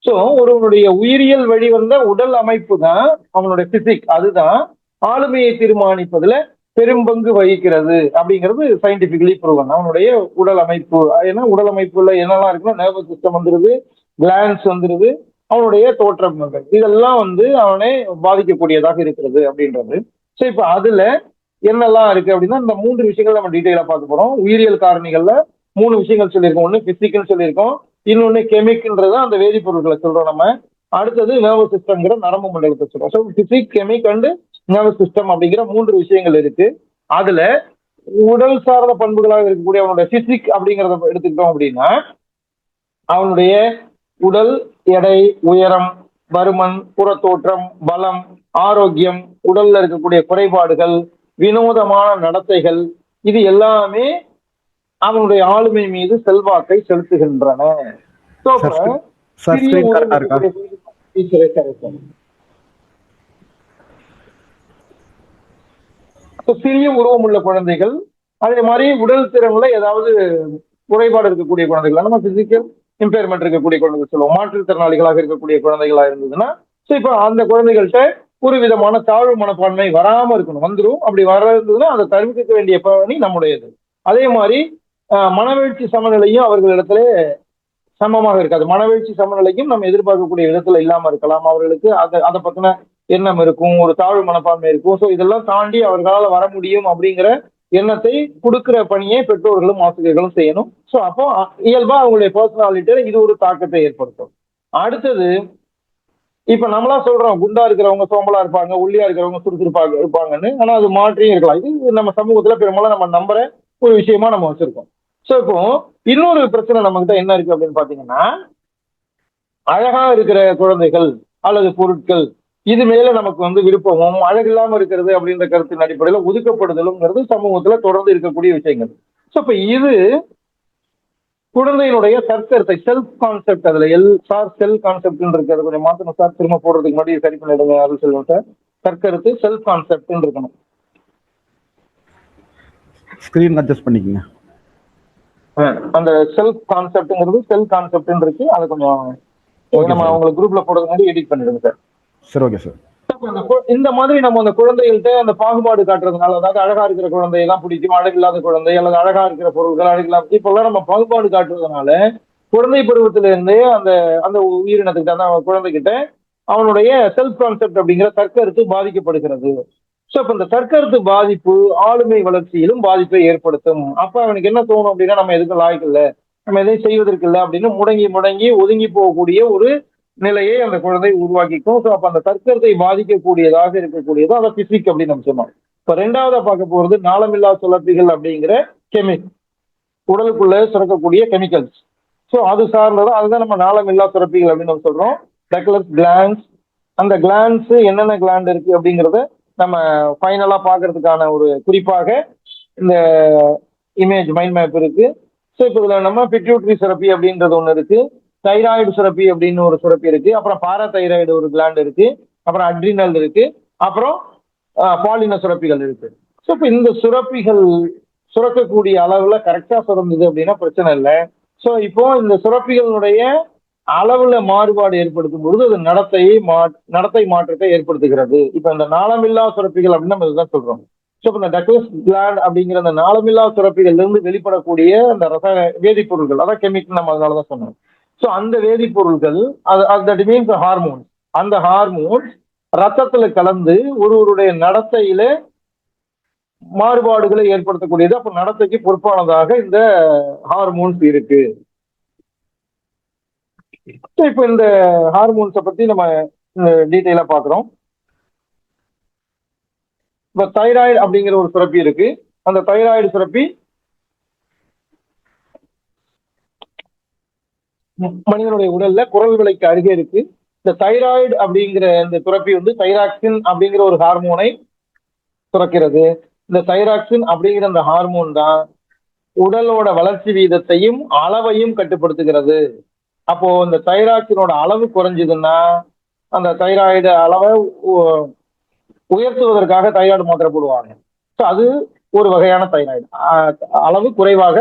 ஸோ ஒருவனுடைய உயிரியல் வழி வந்த உடல் அமைப்பு தான், அவனுடைய பிசிக், அதுதான் ஆளுமையை தீர்மானிப்பதுல பெரும்பங்கு வகிக்கிறது அப்படிங்கிறது சயின்டிபிகலி ப்ரூவன். அவனுடைய உடல் அமைப்பு, ஏன்னா உடல் அமைப்புல என்னெல்லாம் இருக்குன்னா நர்வஸ் சிஸ்டம் வந்துருது, கிளான்ஸ் வந்துருது, அவனுடைய தோற்றம், இதெல்லாம் வந்து அவனை பாதிக்கக்கூடியதாக இருக்கிறது அப்படின்றது. ஸோ இப்ப அதுல என்னெல்லாம் இருக்கு அப்படின்னா இந்த 3 விஷயங்கள் நம்ம டீட்டெயிலா பார்க்க போறோம். உயிரியல் காரணிகள்ல 3 விஷயங்கள் சொல்லியிருக்கோம். ஒன்னு பிசிக்னு சொல்லியிருக்கோம், இன்னொன்னு கெமிக்ன்றது அந்த வேதிப்பொருட்களை சொல்றோம் நம்ம. அடுத்தது நர்வஸ் சிஸ்டம்ங்கிற நரம்பு மண்டலத்தை சொல்றோம். So physique, chemic and nervous system அப்படிங்கிற 3 விஷயங்கள் இருக்கு. அதுல உடல் சார்ந்த பண்புகளாக இருக்கக்கூடிய அவனுடைய பிசிக் அப்படிங்கிறத எடுத்துக்கிட்டோம் அப்படின்னா அவனுடைய உடல் எடை, உயரம், பருமன், புறத்தோற்றம், பலம், ஆரோக்கியம், உடல்ல இருக்கக்கூடிய குறைபாடுகள், வினோதமான நடத்தைகள், இது எல்லாமே அவனுடைய ஆளுமை மீது செல்வாக்கை செலுத்துகின்றன. சிறிய உருவம் உள்ள குழந்தைகள், அதே மாதிரி உடல் திறன்ல ஏதாவது குறைபாடு இருக்கக்கூடிய குழந்தைகள், நம்ம பிசிக்கல் இம்பேர்மெண்ட் இருக்கக்கூடிய குழந்தைகள் சொல்லுவோம். மாற்றுத்திறனாளிகளாக இருக்கக்கூடிய குழந்தைகளா இருந்ததுன்னா இப்ப அந்த குழந்தைகள்கிட்ட ஒரு விதமான தாழ்வு மனப்பான்மை வராம இருக்கணும், வந்துடும். அப்படி வர இருந்ததுன்னா அதை தவிர்க்க வேண்டிய பணி நம்முடையது. அதே மாதிரி மனவெழுச்சி சமநிலையும் அவர்களிடத்துல சமமாக இருக்காது. மனவெழுச்சி சமநிலையும் நம்ம எதிர்பார்க்கக்கூடிய விதத்துல இல்லாம இருக்கலாம். அவர்களுக்கு அதை பத்தின எண்ணம் இருக்கும், ஒரு தாழ்வு மனப்பான்மை இருக்கும். ஸோ இதெல்லாம் தாண்டி அவர்களால் வர முடியும் அப்படிங்கிற எண்ணத்தை கொடுக்கிற பணியை பெற்றோர்களும் ஆசிரியர்களும் செய்யணும். ஸோ அப்போ இயல்பா அவங்களுடைய பர்சனாலிட்டியில இது ஒரு தாக்கத்தை ஏற்படுத்தும். அடுத்தது இப்ப நம்மளா சொல்றோம் குண்டா இருக்கிறவங்க சோம்பலா இருப்பாங்க, ஒல்லியா இருக்கிறவங்க சுறுசுறுப்பாக இருப்பாங்கன்னு. ஆனா அது மாற்றியும் இருக்கலாம். இது நம்ம சமூகத்துல பெரும்பாலும் நம்ம நம்புற ஒரு விஷயமா நம்ம வச்சிருக்கோம். ஸோ இப்போ இன்னொரு பிரச்சனை நம்ம கிட்ட என்ன இருக்கு அப்படின்னு பாத்தீங்கன்னா, அழகா இருக்கிற குழந்தைகள் அல்லது பொருட்கள் இது மேல நமக்கு வந்து விருப்பமும், அழகில்லாம இருக்கிறது அப்படின்ற கருத்தின் அடிப்படையில ஒதுக்கப்படுதலுங்கிறது சமூகத்துல தொடர்ந்து இருக்கக்கூடிய விஷயங்கள். ஸோ இப்ப இது குழந்தையினுடைய தற்கருத்தை செல்ஃப் கான்செப்ட், அதுல சார் செல் கான்செப்ட் இருக்கு, அதை கொஞ்சம் மாத்தணும் சார், திரும்ப போடுறதுக்கு முன்னாடி சரி பண்ணிடுங்க அருள் செல்வம் சார். தற்கருத்து செல்ஃப் கான்செப்ட் இருக்கணும். ஸ்கிரீன் அட்ஜஸ்ட் பண்ணிக்கங்க. அந்த செல்ஃப் கான்செப்ட்ங்கிறது செல் கான்செப்ட் இருக்கு, அதை கொஞ்சம் நம்ம அவங்களுக்கு குரூப்ல போடுறது மாதிரி எடிட் பண்ணிடுங்க சார். சரி, ஓகே சார். இந்த மாதிரி நம்ம அந்த குழந்தைகள்கிட்ட அந்த பாகுபாடு காட்டுறதுனால, அதாவது அழகா இருக்கிற குழந்தை எல்லாம் பிடிக்கும், அழகில்லாத குழந்தை அல்லது அழகா இருக்கிற பொருட்கள் அழகில்லாத, இப்பெல்லாம் நம்ம பாகுபாடு காட்டுறதுனால குழந்தை பருவத்திலிருந்தே அந்த அந்த உயிரினத்துக்கிட்ட அந்த குழந்தைகிட்ட அவனுடைய செல்ஃப் கான்செப்ட் அப்படிங்கிற தற்கருத்து பாதிக்கப்படுகிறது. ஸோ இப்ப இந்த தற்கருத்து பாதிப்பு ஆளுமை வளர்ச்சியிலும் பாதிப்பை ஏற்படுத்தும். அப்ப அவனுக்கு என்ன தோணும் அப்படின்னா, நம்ம எதுக்கும் லாய்க்கு இல்லை, நம்ம எதையும் செய்வதற்கு இல்லை அப்படின்னு முடங்கி முடங்கி ஒதுங்கி போகக்கூடிய ஒரு நிலையை அந்த குழந்தை உருவாக்கிக்கும். ஸோ அப்ப அந்த தற்கருத்தை பாதிக்கக்கூடியதாக இருக்கக்கூடியது அதை பிசிக் அப்படின்னு நம்ம சொன்னோம். இப்ப ரெண்டாவதா பார்க்க போறது நாளமில்லா சுழற்சிகள் அப்படிங்கிற உடலுக்குள்ள சுரக்கக்கூடிய கெமிக்கல்ஸ். ஸோ அது சார்ந்ததான், அதுதான் நம்ம நாளமில்லா சுரப்பிகள் அப்படின்னு நம்ம சொல்றோம். டக்லஸ் கிளான்ஸ், அந்த கிளான்ஸ் என்னென்ன கிளாண்ட் இருக்கு அப்படிங்கிறத நம்ம ஃபைனலா பாக்குறதுக்கான ஒரு குறிப்பாக இந்த இமேஜ் மைண்ட் மேப் இருக்கு. ஸோ இப்போ இதுல நம்ம பிட்யூட்ரி சுரப்பி அப்படின்றது ஒன்று இருக்கு, தைராய்டு சுரப்பி அப்படின்னு ஒரு சுரப்பி இருக்கு, அப்புறம் பாராதைராய்டு ஒரு கிளாண்ட் இருக்கு, அப்புறம் அட்ரினல் இருக்கு, அப்புறம் பாலின சுரப்பிகள் இருக்கு. ஸோ இப்போ இந்த சுரப்பிகள் சுரக்கக்கூடிய அளவுல கரெக்டா சுரந்தது அப்படின்னா பிரச்சனை இல்லை. ஸோ இப்போ இந்த சுரப்பிகளுடைய அளவுல மாறுபாடு ஏற்படுத்தும் பொழுது அது நடத்தை மாற்றத்தை ஏற்படுத்துகிறது. இப்ப இந்த நாளமில்லா சுரப்பிகள் அப்படின்னு நம்ம இதுதான் சொல்றோம். ஸோ இப்போ இந்த டக்லஸ் கிளாண்ட் அப்படிங்கிற அந்த நாளமில்லா சுரப்பிகள்ல இருந்து வெளிப்படக்கூடிய அந்த ரசாயன வேதிப்பொருட்கள், அதான் கெமிக்கல், நம்ம அதனாலதான் சொன்னோம். ஸோ அந்த வேதிப்பொருட்கள் தட் மீன்ஸ் ஹார்மோன்ஸ், அந்த ஹார்மோன்ஸ் ரத்தத்துல கலந்து ஒருவருடைய நடத்தையில மாறுபாடுகளை ஏற்படுத்தக்கூடியது. அப்ப நடத்தைக்கு பொறுப்பானதாக இந்த ஹார்மோன்ஸ் இருக்கு. இப்ப இந்த ஹார்மோன்ஸை பத்தி நம்ம டீட்டெயிலா பாக்குறோம். இப்ப தைராய்டு அப்படிங்கிற ஒரு சுரப்பி இருக்கு. அந்த தைராய்டு சுரப்பி மனிதனுடைய உடல்ல குரல் விலைக்கு அருகே இருக்கு. இந்த தைராய்டு அப்படிங்கிற இந்த சுரப்பி வந்து தைராக்சின் அப்படிங்கிற ஒரு ஹார்மோனை சுரக்கிறது. இந்த தைராக்சின் அப்படிங்கிற அந்த ஹார்மோன் தான் உடலோட வளர்ச்சி வீதத்தையும் அளவையும் கட்டுப்படுத்துகிறது. அப்போ இந்த தைராக்சினோட அளவு குறைஞ்சதுன்னா அந்த தைராய்டு அளவை உயர்த்துவதற்காக தைராய்டு மாத்திரை போடுவாங்க. ஸோ அது ஒரு வகையான தைராய்டு அளவு குறைவாக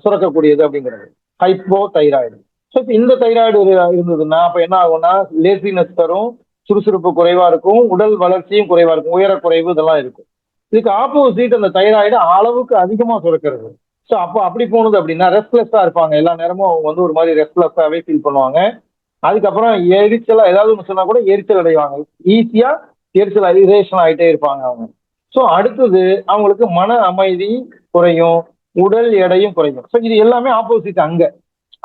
சுரக்கக்கூடியது அப்படிங்கிறது ஹைப்போ தைராய்டு. ஸோ இப்போ இந்த தைராய்டு இருந்ததுன்னா அப்ப என்ன ஆகும்னா லேசினஸ் தரும், சுறுசுறுப்பு குறைவா இருக்கும், உடல் வளர்ச்சியும் குறைவா இருக்கும், உயரக்குறைவு இதெல்லாம் இருக்கும். இதுக்கு ஆப்போசிட் அந்த தைராய்டு அளவுக்கு அதிகமா சுரக்கிறது. ஸோ அப்போ அப்படி போனது அப்படின்னா ரெஸ்ட்லெஸ்ஸா இருப்பாங்க, எல்லா நேரமும் அவங்க வந்து ஒரு மாதிரி ரெஸ்ட்லெஸ்ஸாவே ஃபீல் பண்ணுவாங்க. அதுக்கப்புறம் எரிச்சலா ஏதாவது ஒன்று சொன்னா கூட எரிச்சல் அடைவாங்க, ஈஸியா எரிச்சல் ஐரேஷன் ஆகிட்டே இருப்பாங்க அவங்க. ஸோ அடுத்தது அவங்களுக்கு மன அமைதி குறையும், உடல் எடையும் குறையும். ஸோ இது எல்லாமே ஆப்போசிட்.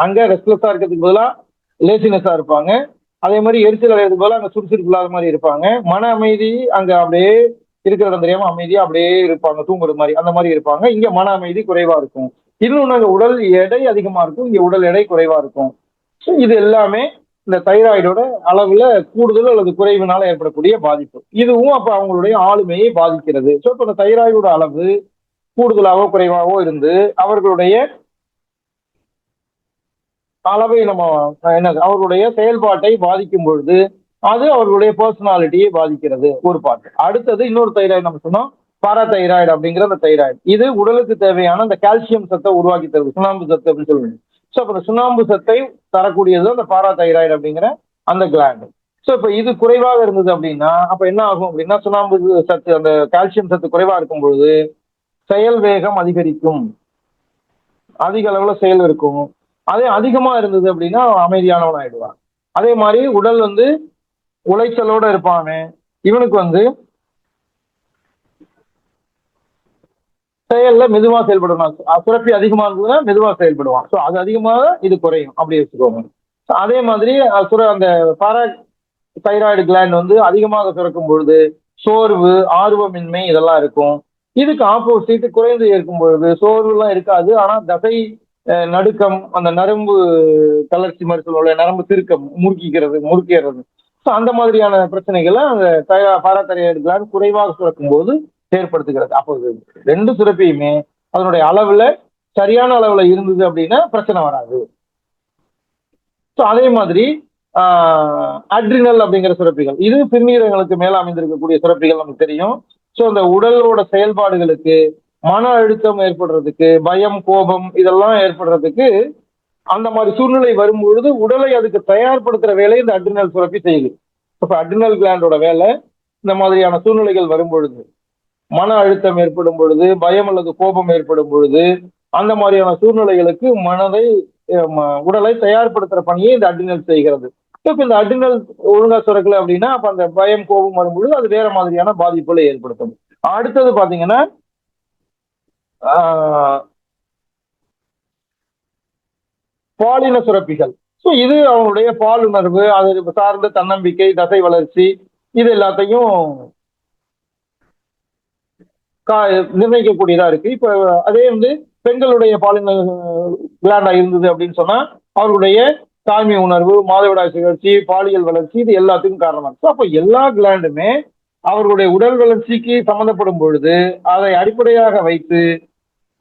அங்க ரெஸ்ட்லெஸ்ஸா இருக்கிறதுக்கு பதிலாக லேசினஸா இருப்பாங்க, அதே மாதிரி எரிச்சல் அடைகிறதுக்கு பதிலாக அங்க சுறுசுறுப்பு இல்லாத மாதிரி இருப்பாங்க, மன அமைதி அங்க அப்படியே இருக்கிற தெரியாம அமைதியா அப்படியே இருப்பாங்க, தூங்குறது மாதிரி அந்த மாதிரி இருப்பாங்க. இங்க மன அமைதி குறைவா இருக்கும். இன்னொன்னு அங்க உடல் எடை அதிகமா இருக்கும், இங்க உடல் எடை குறைவா இருக்கும். ஸோ இது எல்லாமே இந்த தைராய்டோட அளவுல கூடுதல் அல்லது குறைவினால ஏற்படக்கூடிய பாதிப்பு. இதுவும் அப்ப அவங்களுடைய ஆளுமையை பாதிக்கிறது. ஸோ இப்ப இந்த தைராய்டோட அளவு கூடுதலாவோ குறைவாவோ இருந்து அவர்களுடைய அளவை நம்ம அவர்களுடைய செயல்பாட்டை பாதிக்கும் பொழுது அது அவர்களுடைய பர்சனாலிட்டியை பாதிக்கிறது ஒரு பாட்டு. அடுத்தது இன்னொரு தைராய்டு நம்ம சொன்னோம், பாராதைராய்டு அப்படிங்கிற அந்த தைராய்டு. இது உடலுக்கு தேவையான அந்த கால்சியம் சத்தை உருவாக்கி தருது, சுண்ணாம்பு சத்து அப்படின்னு சொல்லுவாங்க. ஸோ அப்ப சுண்ணாம்பு சத்தை தரக்கூடியது அந்த பாராதைராய்டு அப்படிங்கிற அந்த கிளாண்டு. ஸோ இப்ப இது குறைவாக இருந்தது அப்படின்னா அப்ப என்ன ஆகும் அப்படின்னா சுண்ணாம்பு சத்து அந்த கால்சியம் சத்து குறைவா இருக்கும் பொழுது செயல் வேகம் அதிகரிக்கும், அதிக அளவுல செயல் இருக்கும். அதே அதிகமா இருந்தது அப்படின்னா அமைதியானவன் ஆயிடுவான். அதே மாதிரி உடல் வந்து உளைச்சலோட இருப்பானு, இவனுக்கு வந்து செயல்ல மெதுவா செயல்படுவான். சுரப்பி அதிகமா இருந்ததுன்னா மெதுவா செயல்படுவான். ஸோ அது அதிகமாக இது குறையும் அப்படி வச்சுக்கோங்க. அதே மாதிரி அந்த தைராய்டு கிளாண்ட் வந்து அதிகமாக சுரக்கும் பொழுது சோர்வு, ஆர்வமின்மை இதெல்லாம் இருக்கும். இதுக்கு ஆப்போசிட் குறைந்து இருக்கும் பொழுது சோர்வு எல்லாம் இருக்காது, ஆனா தசை நடுக்கம், அந்த நரம்பு தளர்ச்சி மாதிரி சொல்லுவோம்ல, நரம்பு திருக்கம், முறுக்கிறது. ஸோ அந்த மாதிரியான பிரச்சனைகளை அந்த பாராதைராய்டு கிளாண்ட் குறைவாக சுரக்கும் போது ஏற்படுத்துகிறது. அப்போ ரெண்டு சுரப்பியுமே அதனுடைய அளவுல சரியான அளவுல இருந்தது அப்படின்னா பிரச்சனை வராது. ஸோ அதே மாதிரி அட்ரினல் அப்படிங்கிற சுரப்பிகள், இது சிறுநீரகங்களுக்கு மேல அமைந்திருக்கக்கூடிய சுரப்பிகள் நமக்கு தெரியும். ஸோ இந்த உடலோட செயல்பாடுகளுக்கு, மன அழுத்தம் ஏற்படுறதுக்கு, பயம், கோபம் இதெல்லாம் ஏற்படுறதுக்கு அந்த மாதிரி சூழ்நிலை வரும்பொழுது உடலை அதுக்கு தயார்படுத்துற வேலையை இந்த அட்ரினல் சுரப்பி செய்யுது. இப்ப அட்ரினல் கிளாண்டோட வேலை இந்த மாதிரியான சூழ்நிலைகள் வரும் பொழுது, மன அழுத்தம் ஏற்படும் பொழுது, பயம் அல்லது கோபம் ஏற்படும் பொழுது, அந்த மாதிரியான சூழ்நிலைகளுக்கு மனதை உடலை தயார்படுத்துற பணியை இந்த அட்ரினல் செய்கிறது. இப்ப இந்த அட்ரினல் ஒழுங்கா சுரக்கல அப்படின்னா அப்ப அந்த பயம், கோபம் வரும்பொழுது அது வேற மாதிரியான பாதிப்புகளை ஏற்படுத்தும். அடுத்தது பாத்தீங்கன்னா பாலின சுரப்பிகள். ஸோ இது அவங்களுடைய பாலுணர்வு, அது சார்ந்த தன்னம்பிக்கை, தசை வளர்ச்சி, இது எல்லாத்தையும் நிர்ணயிக்கக்கூடியதா இருக்கு. இப்ப அதே வந்து பெண்களுடைய பாலின கிளாண்டா இருந்தது அப்படின்னு சொன்னா அவர்களுடைய தாய்மை உணர்வு, மாதவிடாய் சுழற்சி, பாலியல் வளர்ச்சி, இது எல்லாத்துக்கும் காரணமா இருக்கு. அப்ப எல்லா கிளாண்டுமே அவர்களுடைய உடல் வளர்ச்சிக்கு சம்பந்தப்படும் பொழுது அதை அடிப்படையாக வைத்து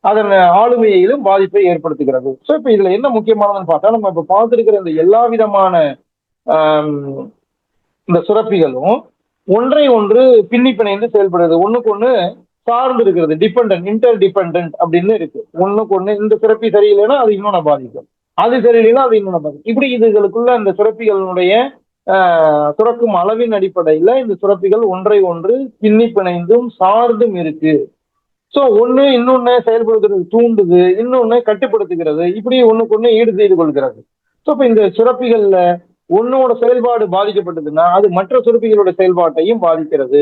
அதன் ஆளுமையிலும் பாதிப்பை ஏற்படுத்துகிறது. ஸோ இப்ப இதுல என்ன முக்கியமானதுன்னு பார்த்தா, நம்ம இப்ப பார்த்திருக்கிற இந்த எல்லா விதமான இந்த சுரப்பிகளும் ஒன்றை ஒன்று பின்னி பிணைந்து செயல்படுறது, ஒண்ணுக்கு ஒண்ணு சார்ந்து இருக்கிறது, டிபெண்டன்ட், இன்டர் டிபெண்டன்ட் அப்படின்னு இருக்கு. ஒண்ணுக்கு ஒண்ணு இந்த சுரப்பி சரியில்லைன்னா அது இன்னொன்னு பாதிக்கும், அது சரியில்லைன்னா அது இன்னொன்னு பாதிக்கும். இப்படி இதுகளுக்குள்ள இந்த சுரப்பிகளுடைய சுரக்கும் அளவின் அடிப்படையில இந்த சுரப்பிகள் ஒன்றை ஒன்று பின்னி பிணைந்தும் சார்ந்தும் இருக்கு. சோ ஒண்ணு இன்னொன்னு செயல்படுத்துறது தூண்டுது, இன்னொன்னு கட்டுப்படுத்துகிறது, இப்படி ஒண்ணுக்கு ஒண்ணு ஈடு செய்து கொள்கிறது. சோ இப்ப இந்த சுரப்பிகள்ல ஒன்னோட செயல்பாடு பாதிக்கப்பட்டதுன்னா அது மற்ற சுரப்பிகளோட செயல்பாட்டையும் பாதிக்கிறது.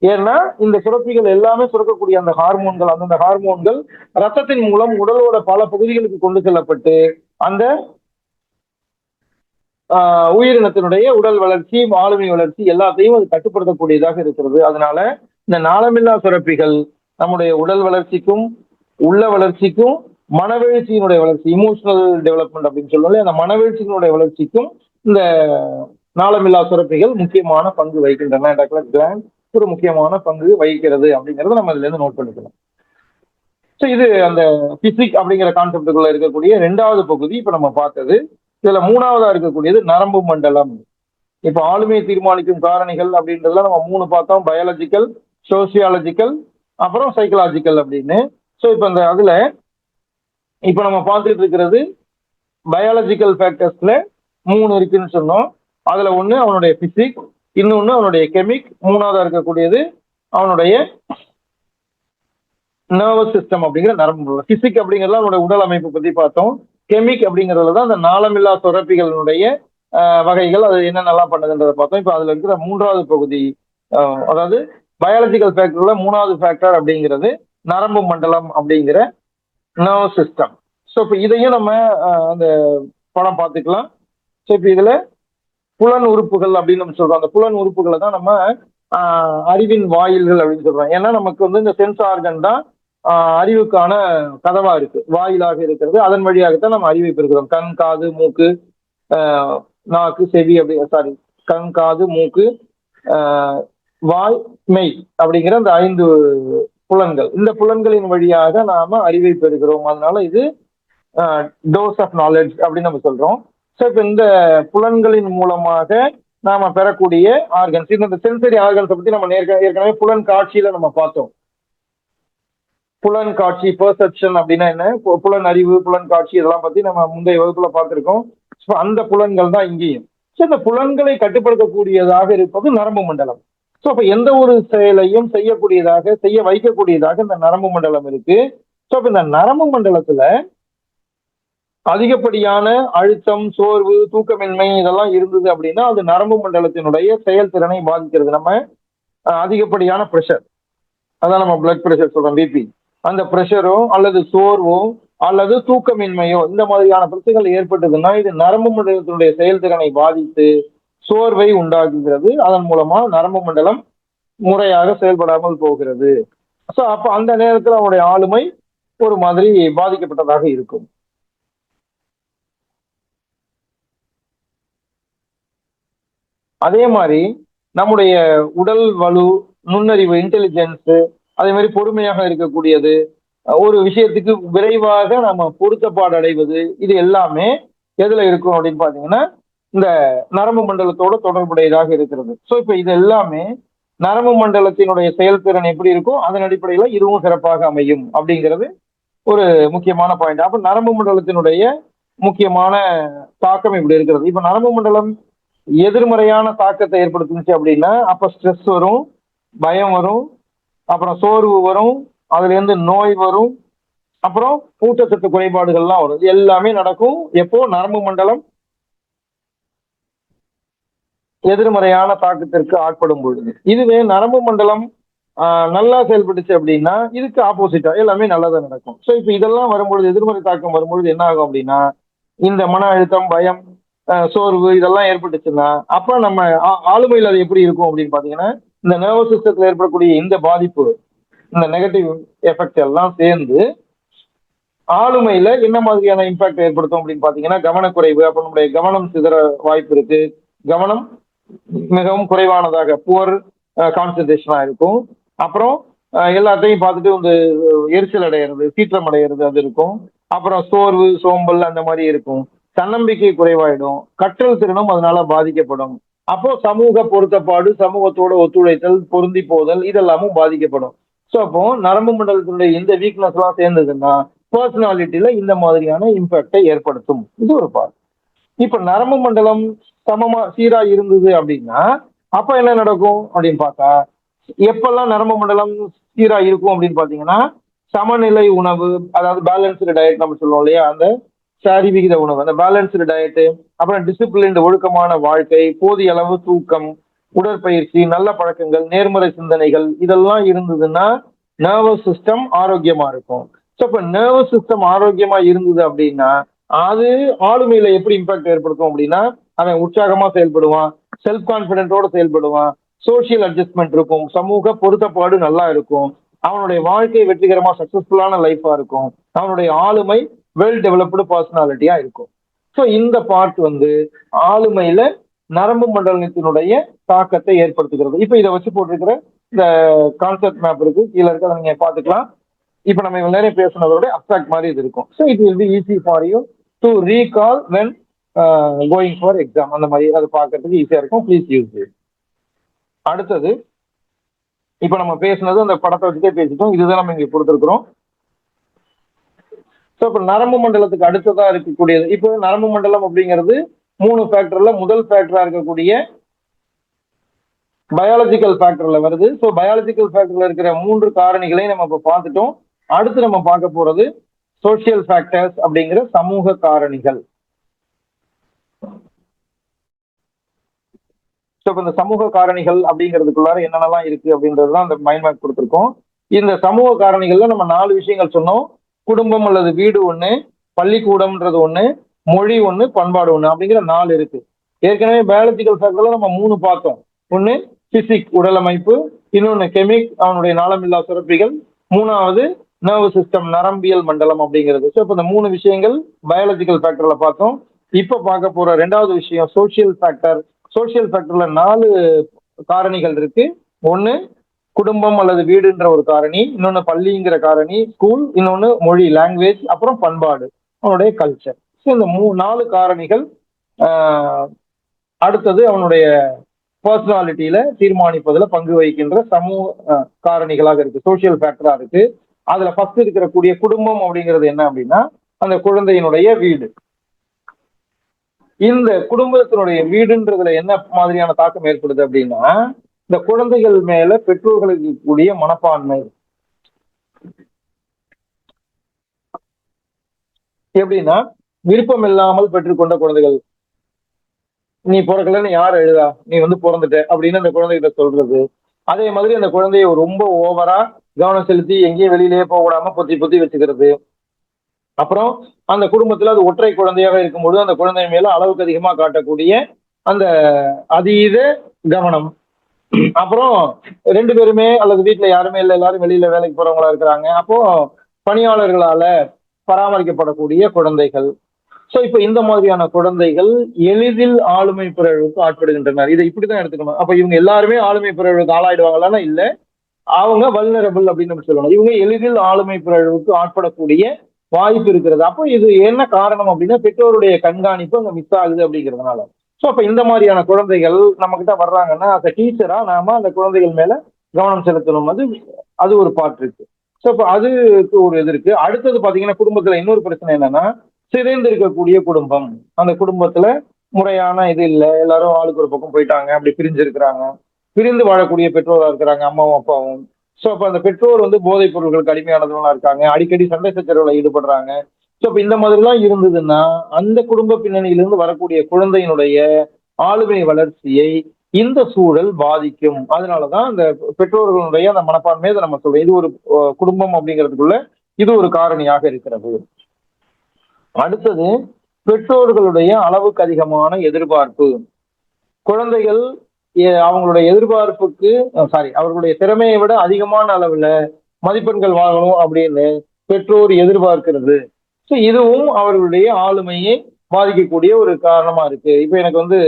ஏன்னா இந்த சுரப்பிகள் எல்லாமே சுரக்கக்கூடிய அந்த ஹார்மோன்கள், அந்தந்த ஹார்மோன்கள் ரத்தத்தின் மூலம் உடலோட பல பகுதிகளுக்கு கொண்டு செல்லப்பட்டு அந்த உயிரினத்தினுடைய உடல் வளர்ச்சி, ஆளுமை வளர்ச்சி எல்லாத்தையும் அது கட்டுப்படுத்தக்கூடியதாக இருக்கிறது. அதனால இந்த நாளமில்லா சுரப்பிகள் நம்முடைய உடல் வளர்ச்சிக்கும், உள்ள வளர்ச்சிக்கும், மனவெழுச்சியினுடைய வளர்ச்சி, இமோஷனல் டெவலப்மெண்ட் அப்படின்னு சொல்லுவோம், அந்த மனவெழுச்சியினுடைய வளர்ச்சிக்கும் இந்த நாளமில்லா சுரப்பிகள் முக்கியமான பங்கு வகிக்கின்றன. ஒரு முக்கியமான பங்கு வகிக்கிறது அப்படிங்கறத நம்ம இதுல இருந்து நோட் பண்ணிக்கலாம். ஸோ இது அந்த பிசிக் அப்படிங்கிற கான்செப்டுக்குள்ள இருக்கக்கூடிய இரண்டாவது பகுதி இப்ப நம்ம பார்த்தது. இதுல மூணாவதா இருக்கக்கூடியது நரம்பு மண்டலம். இப்ப ஆளுமையை தீர்மானிக்கும் காரணிகள் அப்படின்றதுல நம்ம மூணு பார்த்தோம், பயாலஜிக்கல், சோசியாலஜிக்கல், அப்புறம் சைக்கலாஜிக்கல் அப்படின்னு. ஸோ இப்ப இந்த அதுல இப்ப நம்ம பார்த்துட்டு இருக்கிறது பயாலஜிக்கல் ஃபேக்டர்ஸ்ல மூணு இருக்குன்னு சொன்னோம். அதுல ஒண்ணு அவனுடைய பிசிக், இன்னொன்னு அவனுடைய கெமிக், மூணாவதா இருக்கக்கூடியது அவனுடைய நர்வஸ் சிஸ்டம் அப்படிங்கிற நரம்பு. பிசிக் அப்படிங்கிறதுல அவனுடைய உடல் அமைப்பு பத்தி பார்த்தோம். கெமிக் அப்படிங்கிறதுல தான் அந்த நாளமில்லா சுரப்பிகளுடைய வகைகள், அது என்னென்னலாம் பண்ணுதுன்றதை பார்த்தோம். இப்போ அதுல இருக்கிற மூன்றாவது பகுதி, அதாவது பயாலஜிக்கல் ஃபேக்டர்ல மூணாவது ஃபேக்டர் அப்படிங்கிறது நரம்பு மண்டலம் அப்படிங்கிற நர்வஸ் சிஸ்டம். ஸோ இப்போ இதையும் நம்ம அந்த படம் பார்த்துக்கலாம். ஸோ இப்போ இதுல புலன் உறுப்புகள் அப்படின்னு நம்ம சொல்றோம். அந்த புலன் உறுப்புகளை தான் நம்ம அறிவின் வாயில்கள் அப்படின்னு சொல்றோம். ஏன்னா நமக்கு வந்து இந்த சென்ஸ் ஆர்கன் தான் அறிவுக்கான கதவா இருக்கு, வாயிலாக இருக்கிறது. அதன் வழியாகத்தான் நம்ம அறிவை பெறுகிறோம். கண், காது, மூக்கு, நாக்கு, செவி, அப்படி சாரி, கண், காது, மூக்கு, வாய், மெய் அப்படிங்கிற அந்த 5 புலன்கள். இந்த புலன்களின் வழியாக நாம அறிவை பெறுகிறோம். அதனால இது டோஸ் ஆஃப் நாலேஜ் அப்படின்னு நம்ம சொல்றோம். ஸோ இப்போ இந்த புலன்களின் மூலமாக நாம பெறக்கூடிய ஆர்கன்ஸ், இந்த சென்சரி ஆர்கன்ஸை பத்தி நம்ம ஏற்கனவே புலன் காட்சியில நம்ம பார்த்தோம். புலன் காட்சி, பெர்செப்ஷன் அப்படின்னா என்ன, புலன் அறிவு, புலன் காட்சி, இதெல்லாம் பத்தி நம்ம முந்தைய வகுப்புல பார்த்திருக்கோம். ஸோ அந்த புலன்கள் தான் இங்கேயும். ஸோ இந்த புலன்களை கட்டுப்படுத்தக்கூடியதாக இருப்பது நரம்பு மண்டலம். ஸோ அப்ப எந்த ஒரு செயலையும் செய்யக்கூடியதாக, செய்ய வைக்கக்கூடியதாக இந்த நரம்பு மண்டலம் இருக்கு. ஸோ அப்ப இந்த நரம்பு மண்டலத்துல அதிகப்படியான அழுத்தம், சோர்வு, தூக்கமின்மை இதெல்லாம் இருந்தது அப்படின்னா அது நரம்பு மண்டலத்தினுடைய செயல்திறனை பாதிக்கிறது. நம்ம அதிகப்படியான ப்ரெஷர், அதான் நம்ம பிளட் ப்ரெஷர் சொல்றோம், பிபி, அந்த ப்ரெஷரோ அல்லது சோர்வோ அல்லது தூக்கமின்மையோ இந்த மாதிரியான பிரச்சனைகள் ஏற்பட்டதுன்னா இது நரம்பு மண்டலத்தினுடைய செயல்திறனை பாதித்து சோர்வை உண்டாக்குகிறது. அதன் மூலமா நரம்பு மண்டலம் முறையாக செயல்படாமல் போகிறது. ஸோ அப்ப அந்த நேரத்தில் அவனுடைய ஆளுமை ஒரு மாதிரி பாதிக்கப்பட்டதாக இருக்கும். அதே மாதிரி நம்முடைய உடல் வலு, நுண்ணறிவு, இன்டெலிஜென்ஸ், அதே மாதிரி பொறுமையாக இருக்கக்கூடியது, ஒரு விஷயத்துக்கு விரைவாக நம்ம பொருத்தப்பாடு அடைவது, இது எல்லாமே எதுல இருக்கும் அப்படின்னு பாத்தீங்கன்னா இந்த நரம்பு மண்டலத்தோட தொடர்புடையதாக இருக்கிறது. ஸோ இப்ப இது எல்லாமே நரம்பு மண்டலத்தினுடைய செயல்திறன் எப்படி இருக்கும், அதன் அடிப்படையில இதுவும் சிறப்பாக அமையும் அப்படிங்கிறது ஒரு முக்கியமான பாயிண்ட். அப்ப நரம்பு மண்டலத்தினுடைய முக்கியமான தாக்கம் இப்படி இருக்கிறது. இப்ப நரம்பு மண்டலம் எதிர்மறையான தாக்கத்தை ஏற்படுத்துச்சு அப்படின்னா அப்ப ஸ்ட்ரெஸ் வரும், பயம் வரும், அப்புறம் சோர்வு வரும், அதுல இருந்து நோய் வரும், அப்புறம் ஊட்டச்சத்து குறைபாடுகள்லாம் வரும். இது எல்லாமே நடக்கும் எப்போ நரம்பு மண்டலம் எதிர்மறையான தாக்கத்திற்கு ஆட்படும் பொழுது. இதுவே நரம்பு மண்டலம் நல்லா செயல்பட்டுச்சு அப்படின்னா இதுக்கு ஆப்போசிட்டா எல்லாமே நல்லதா நடக்கும். ஸோ இப்போ இதெல்லாம் வரும்பொழுது, எதிர்மறை தாக்கம் வரும்பொழுது என்ன ஆகும் அப்படின்னா இந்த மன அழுத்தம், பயம், சோர்வு இதெல்லாம் ஏற்பட்டுச்சுன்னா அப்ப நம்ம ஆளுமையில் அது எப்படி இருக்கும் அப்படின்னு பாத்தீங்கன்னா இந்த நர்வஸ் சிஸ்டத்துல ஏற்படக்கூடிய இந்த பாதிப்பு, இந்த நெகட்டிவ் எஃபெக்ட் எல்லாம் சேர்ந்து ஆளுமையில என்ன மாதிரியான இம்பாக்ட் ஏற்படுத்தும் அப்படின்னு பாத்தீங்கன்னா கவனக்குறைவு, அப்ப நம்முடைய கவனம் சிதற வாய்ப்பு இருக்கு, கவனம் மிகவும் குறைவானதாக புவர் கான்சன்ட்ரேஷனா இருக்கும். அப்புறம் எல்லாத்தையும் பார்த்துட்டு வந்து எரிச்சல் அடைகிறது, சீற்றம் அடைகிறது அது இருக்கும். அப்புறம் சோர்வு, சோம்பல் அந்த மாதிரி இருக்கும். தன்னம்பிக்கை குறைவாயிடும், கற்றல் திறனும் அதனால பாதிக்கப்படும். அப்போ சமூக பொருத்தப்பாடு, சமூகத்தோட ஒத்துழைத்தல், பொருந்தி போதல் இதெல்லாமும் பாதிக்கப்படும். ஸோ அப்போ நரம்பு மண்டலத்தினுடைய இந்த வீக்னஸ் எல்லாம் சேர்ந்ததுன்னா பர்சனாலிட்டியில இந்த மாதிரியான இம்பாக்டை ஏற்படுத்தும். இது ஒரு பார்ட். இப்ப நரம்பு மண்டலம் சமமா சீரா இருந்தது அப்படின்னா அப்ப என்ன நடக்கும் அப்படின்னு பார்த்தா எப்பெல்லாம் நரம்பு மண்டலம் சீரா இருக்கும் அப்படின்னு பாத்தீங்கன்னா சமநிலை உணவு, அதாவது பேலன்ஸ்டு டயட் நம்ம சொல்லுவோம் இல்லையா, அந்த சரி விகித உணவு, அந்த பேலன்ஸ்டு டயட்டு, அப்புறம் டிசிப்ளின் ஒழுக்கமான வாழ்க்கை, போதிய அளவு தூக்கம், உடற்பயிற்சி, நல்ல பழக்கங்கள், நேர்மறை சிந்தனைகள் இதெல்லாம் இருந்ததுன்னா நர்வஸ் சிஸ்டம் ஆரோக்கியமா இருக்கும். ஸோ இப்ப நர்வஸ் சிஸ்டம் ஆரோக்கியமா இருந்தது அப்படின்னா அது ஆளுமையில எப்படி இம்பாக்ட் ஏற்படுத்தும் அப்படின்னா அவன் உற்சாகமா செயல்படுவான், செல்ஃப் கான்பிடென்ட்டோட செயல்படுவான், சோசியல் அட்ஜஸ்ட்மெண்ட் இருக்கும், சமூக பொருத்தப்பாடு நல்லா இருக்கும், அவனுடைய வாழ்க்கை வெற்றிகரமா சக்சஸ்ஃபுல்லான லைஃபா இருக்கும், அவனுடைய ஆளுமை வெல் டெவலப்டு பர்சனாலிட்டியா இருக்கும். ஸோ இந்த பார்ட் வந்து ஆளுமையில நரம்பு மண்டலத்தினுடைய தாக்கத்தை ஏற்படுத்துகிறது. இப்ப இதை வச்சு போட்டிருக்கிற இந்த கான்செப்ட் மேப் இருக்கு, கீழே இருக்கு, அதை நீங்க பாத்துக்கலாம். இப்ப நம்ம இவ்வளவு நேரம் பேசுனதோட அப்சாக்ட் மாதிரி இது இருக்கும். So it will be easy for you to recall when going for exam. அந்த மாதிரி அதை பார்க்கறதுக்கு ஈஸியா இருக்கும். Please use it. அடுத்தது இப்ப நம்ம பேசுனது அந்த படத்தை வச்சுட்டே பேசிட்டோம். இதுதான் நம்ம இங்க கொடுத்துருக்குறோம். ஸோ இப்ப நரம்பு மண்டலத்துக்கு அடுத்ததா இருக்கக்கூடியது, இப்போ நரம்பு மண்டலம் அப்படிங்கிறது 3 ஃபேக்டர்ல முதல் ஃபேக்டரா இருக்கக்கூடிய பயாலஜிக்கல் ஃபேக்டர்ல வருது. ஸோ பயாலஜிக்கல் ஃபேக்டர்ல இருக்கிற 3 காரணிகளையும் நம்ம இப்ப பார்த்துட்டோம். அடுத்து நம்ம பார்க்க போறது சோசியல் ஃபேக்டர்ஸ் அப்படிங்கிற சமூக காரணிகள். ஸோ இந்த சமூக காரணிகள் அப்படிங்கிறதுக்குள்ளார என்னென்னலாம் இருக்கு அப்படின்றதுதான் அந்த மைண்ட் மேப் கொடுத்துருக்கோம். இந்த சமூக காரணிகள்ல நம்ம 4 விஷயங்கள் சொன்னோம். குடும்பம் அல்லது வீடு ஒண்ணு, பள்ளிக்கூடம்ன்றது ஒண்ணு, மொழி ஒண்ணு, பண்பாடு ஒண்ணு அப்படிங்கிற 4 இருக்கு. ஏற்கனவே பயாலஜிக்கல் ஃபேக்டர்ல நம்ம 3 பார்த்தோம். ஒண்ணு பிசிக் உடலமைப்பு, இன்னொன்னு கெமிக் அவனுடைய நாளமில்லா சுரப்பிகள், 3வது நர்வ் சிஸ்டம் நரம்பியல் மண்டலம் அப்படிங்கிறது. ஸோ இப்போ இந்த 3 விஷயங்கள் பயாலஜிக்கல் ஃபேக்டர்ல பார்த்தோம். இப்ப பார்க்க போற 2வது விஷயம் சோசியல் ஃபேக்டர். சோசியல் ஃபேக்டர்ல 4 காரணிகள் இருக்கு. ஒண்ணு குடும்பம் அல்லது வீடுன்ற ஒரு காரணி, இன்னொன்னு பள்ளிங்கிற காரணி ஸ்கூல், இன்னொன்னு மொழி லாங்குவேஜ், அப்புறம் பண்பாடு அவனுடைய கல்ச்சர். ஸோ இந்த 4 காரணிகள் அடுத்தது அவனுடைய பர்சனாலிட்டியில தீர்மானிப்பதில் பங்கு வகிக்கின்ற சமூக காரணிகளாக இருக்கு, சோசியல் ஃபேக்டரா இருக்கு. அதுல ஃபர்ஸ்ட் இருக்கக்கூடிய குடும்பம் அப்படிங்கிறது என்ன அப்படின்னா அந்த குழந்தையினுடைய வீடு. இந்த குடும்பத்தினுடைய வீடுன்றதுல என்ன மாதிரியான தாக்கம் ஏற்படுது அப்படின்னா இந்த குழந்தைகள் மேல பெற்றோர்களுக்கு கூடிய மனப்பான்மை. எப்படின்னா விருப்பம் இல்லாமல் பெற்றுக்கொண்ட குழந்தைகள், நீ பிறக்கலன்னு யார் எழுதா, நீ வந்து பிறந்துட்ட அப்படின்னு அந்த குழந்தைகிட்ட சொல்றது. அதே மாதிரி அந்த குழந்தைய ரொம்ப ஓவரா கவனம் செலுத்தி எங்கேயும் வெளியிலேயே போக விடாம பொத்தி பொத்தி வச்சுக்கிறது. அப்புறம் அந்த குடும்பத்துல அது ஒற்றை குழந்தையாக இருக்கும்போது அந்த குழந்தை மேல அளவுக்கு அதிகமா காட்டக்கூடிய அந்த அதீத கவனம். அப்புறம் 2 பேருமே அல்லது வீட்டுல யாருமே இல்லை, எல்லாரும் வெளியில வேலைக்கு போறவங்களா இருக்கிறாங்க, அப்போ பணியாளர்களால பராமரிக்கப்படக்கூடிய குழந்தைகள். சோ இப்ப இந்த மாதிரியான குழந்தைகள் எளிதில் ஆளுமை பிறழ்வுக்கு ஆட்படுகின்றனர். இதை இப்படிதான் எடுத்துக்கணும். அப்ப இவங்க எல்லாருமே ஆளுமை பிறழ்வுக்கு ஆளாயிடுவாங்களான்னா இல்ல, அவங்க வல்னரபிள் அப்படின்னு நம்ம சொல்லணும். இவங்க எளிதில் ஆளுமை பிறழ்வுக்கு ஆட்படக்கூடிய வாய்ப்பு இருக்கிறது. அப்போ இது என்ன காரணம் அப்படின்னா பெற்றோருடைய கண்காணிப்பு அங்க மிஸ் ஆகுது அப்படிங்கிறதுனால. ஸோ அப்ப இந்த மாதிரியான குழந்தைகள் நம்ம கிட்ட வர்றாங்கன்னா அந்த டீச்சரா நாம அந்த குழந்தைகள் மேல கவனம் செலுத்தணும். அது ஒரு பார்ட் இருக்கு. ஸோ அப்ப அதுக்கு ஒரு இது இருக்கு. அடுத்தது பாத்தீங்கன்னா குடும்பத்துல இன்னொரு பிரச்சனை என்னன்னா சிதைந்து இருக்கக்கூடிய குடும்பம். அந்த குடும்பத்துல முறையான இது இல்ல, எல்லாரும் ஆளுக்கு ஒரு பக்கம் போயிட்டாங்க, அப்படி பிரிஞ்சு இருக்கிறாங்க, பிரிந்து வாழக்கூடிய பெற்றோரா இருக்கிறாங்க அம்மாவும் அப்பாவும். சோ அப்ப அந்த பெற்றோர் வந்து போதைப் பொருட்களுக்கு அடிமையானவங்களா இருக்காங்க, அடிக்கடி சண்டை சச்சரவுல ஈடுபடுறாங்க. சோ அப்ப இந்த மாதிரி எல்லாம் இருந்ததுன்னா அந்த குடும்ப பின்னணியிலிருந்து வரக்கூடிய குழந்தையினுடைய ஆளுமை வளர்ச்சியை இந்த சூழல் பாதிக்கும். அதனாலதான் இந்த பெற்றோர்களுடைய அந்த மனப்பான்மையை இதை நம்ம சொல்றோம். இது ஒரு குடும்பம் அப்படிங்கிறதுக்குள்ள இது ஒரு காரணியாக இருக்கிறது. அடுத்தது பெற்றோர்களுடைய அளவுக்கு அதிகமான எதிர்பார்ப்பு. குழந்தைகள் அவங்களுடைய எதிர்பார்ப்புக்கு அவர்களுடைய திறமையை விட அதிகமான அளவுல மதிப்பெண்கள் வாங்கணும் அப்படின்னு பெற்றோர் எதிர்பார்க்கிறது. ஸோ இதுவும் அவர்களுடைய ஆளுமையை பாதிக்கக்கூடிய ஒரு காரணமா இருக்கு. இப்ப எனக்கு வந்து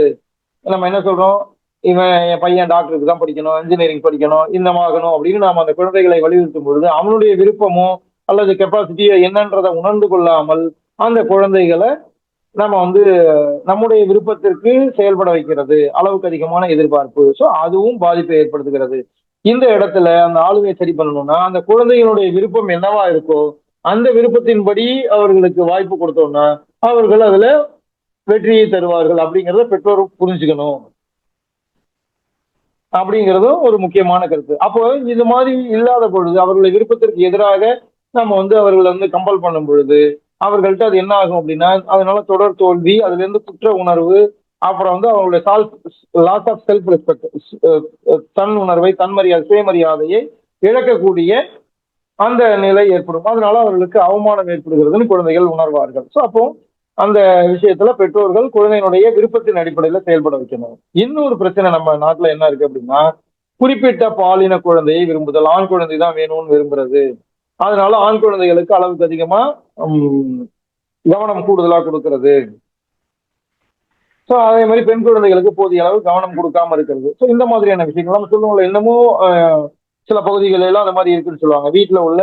நம்ம என்ன சொல்றோம், இவன் என் பையன் டாக்டருக்கு தான் படிக்கணும், இன்ஜினியரிங் படிக்கணும், இந்த ஆகணும் அப்படின்னு நாம அந்த குழந்தைகளை வலியுறுத்தும் பொழுது அவனுடைய விருப்பமோ அல்லது கெப்பாசிட்டியோ என்னன்றதை உணர்ந்து கொள்ளாமல் அந்த குழந்தைகளை நம்ம வந்து நம்முடைய விருப்பத்திற்கு செயல்பட வைக்கிறது, அளவுக்கு அதிகமான எதிர்பார்ப்பு. ஸோ அதுவும் பாதிப்பை ஏற்படுத்துகிறது. இந்த இடத்துல அந்த ஆளுமையை சரி பண்ணணும்னா அந்த குழந்தைகளுடைய விருப்பம் என்னவா இருக்கோ அந்த விருப்பத்தின்படி அவர்களுக்கு வாய்ப்பு கொடுத்தோம்னா அவர்கள் அதுல வெற்றியை தருவார்கள் அப்படிங்கிறத பெற்றோர் புரிஞ்சுக்கணும் அப்படிங்கிறதும் ஒரு முக்கியமான கருத்து. அப்போ இது மாதிரி இல்லாத பொழுது அவர்களுடைய விருப்பத்திற்கு எதிராக நம்ம வந்து அவர்களை வந்து கம்பல் பண்ணும் பொழுது அவர்கள்ட்ட அது என்ன ஆகும் அப்படின்னா அதனால தொடர் தோல்வி, அதுல இருந்து குற்ற உணர்வு, அப்புறம் வந்து அவங்களுடைய லாஸ் ஆஃப் செல்ஃப் ரெஸ்பெக்ட், தன் உணர்வை, தன்மரியாதை, சுயமரியாதையை இழக்கக்கூடிய அந்த நிலை ஏற்படும். அதனால அவர்களுக்கு அவமானம் ஏற்படுகிறதுன்னு குழந்தைகள் உணர்வார்கள். ஸோ அப்போ அந்த விஷயத்துல பெற்றோர்கள் குழந்தையினுடைய விருப்பத்தின் அடிப்படையில செயல்பட வைக்கணும். இன்னொரு பிரச்சனை நம்ம நாட்டுல என்ன இருக்கு அப்படின்னா குறிப்பிட்ட பாலின குழந்தையை விரும்புதல். ஆண் குழந்தை தான் வேணும்னு விரும்புறது. அதனால ஆண் குழந்தைகளுக்கு அளவுக்கு அதிகமா கவனம் கூடுதலா கொடுக்கறது. ஸோ அதே மாதிரி பெண் குழந்தைகளுக்கு போதிய அளவு கவனம் கொடுக்காம இருக்கிறது. ஸோ இந்த மாதிரியான விஷயங்கள் நம்ம சொல்லுவோம்ல, இன்னமும் சில பகுதிகள் எல்லாம் அந்த மாதிரி இருக்குன்னு சொல்லுவாங்க. வீட்டுல உள்ள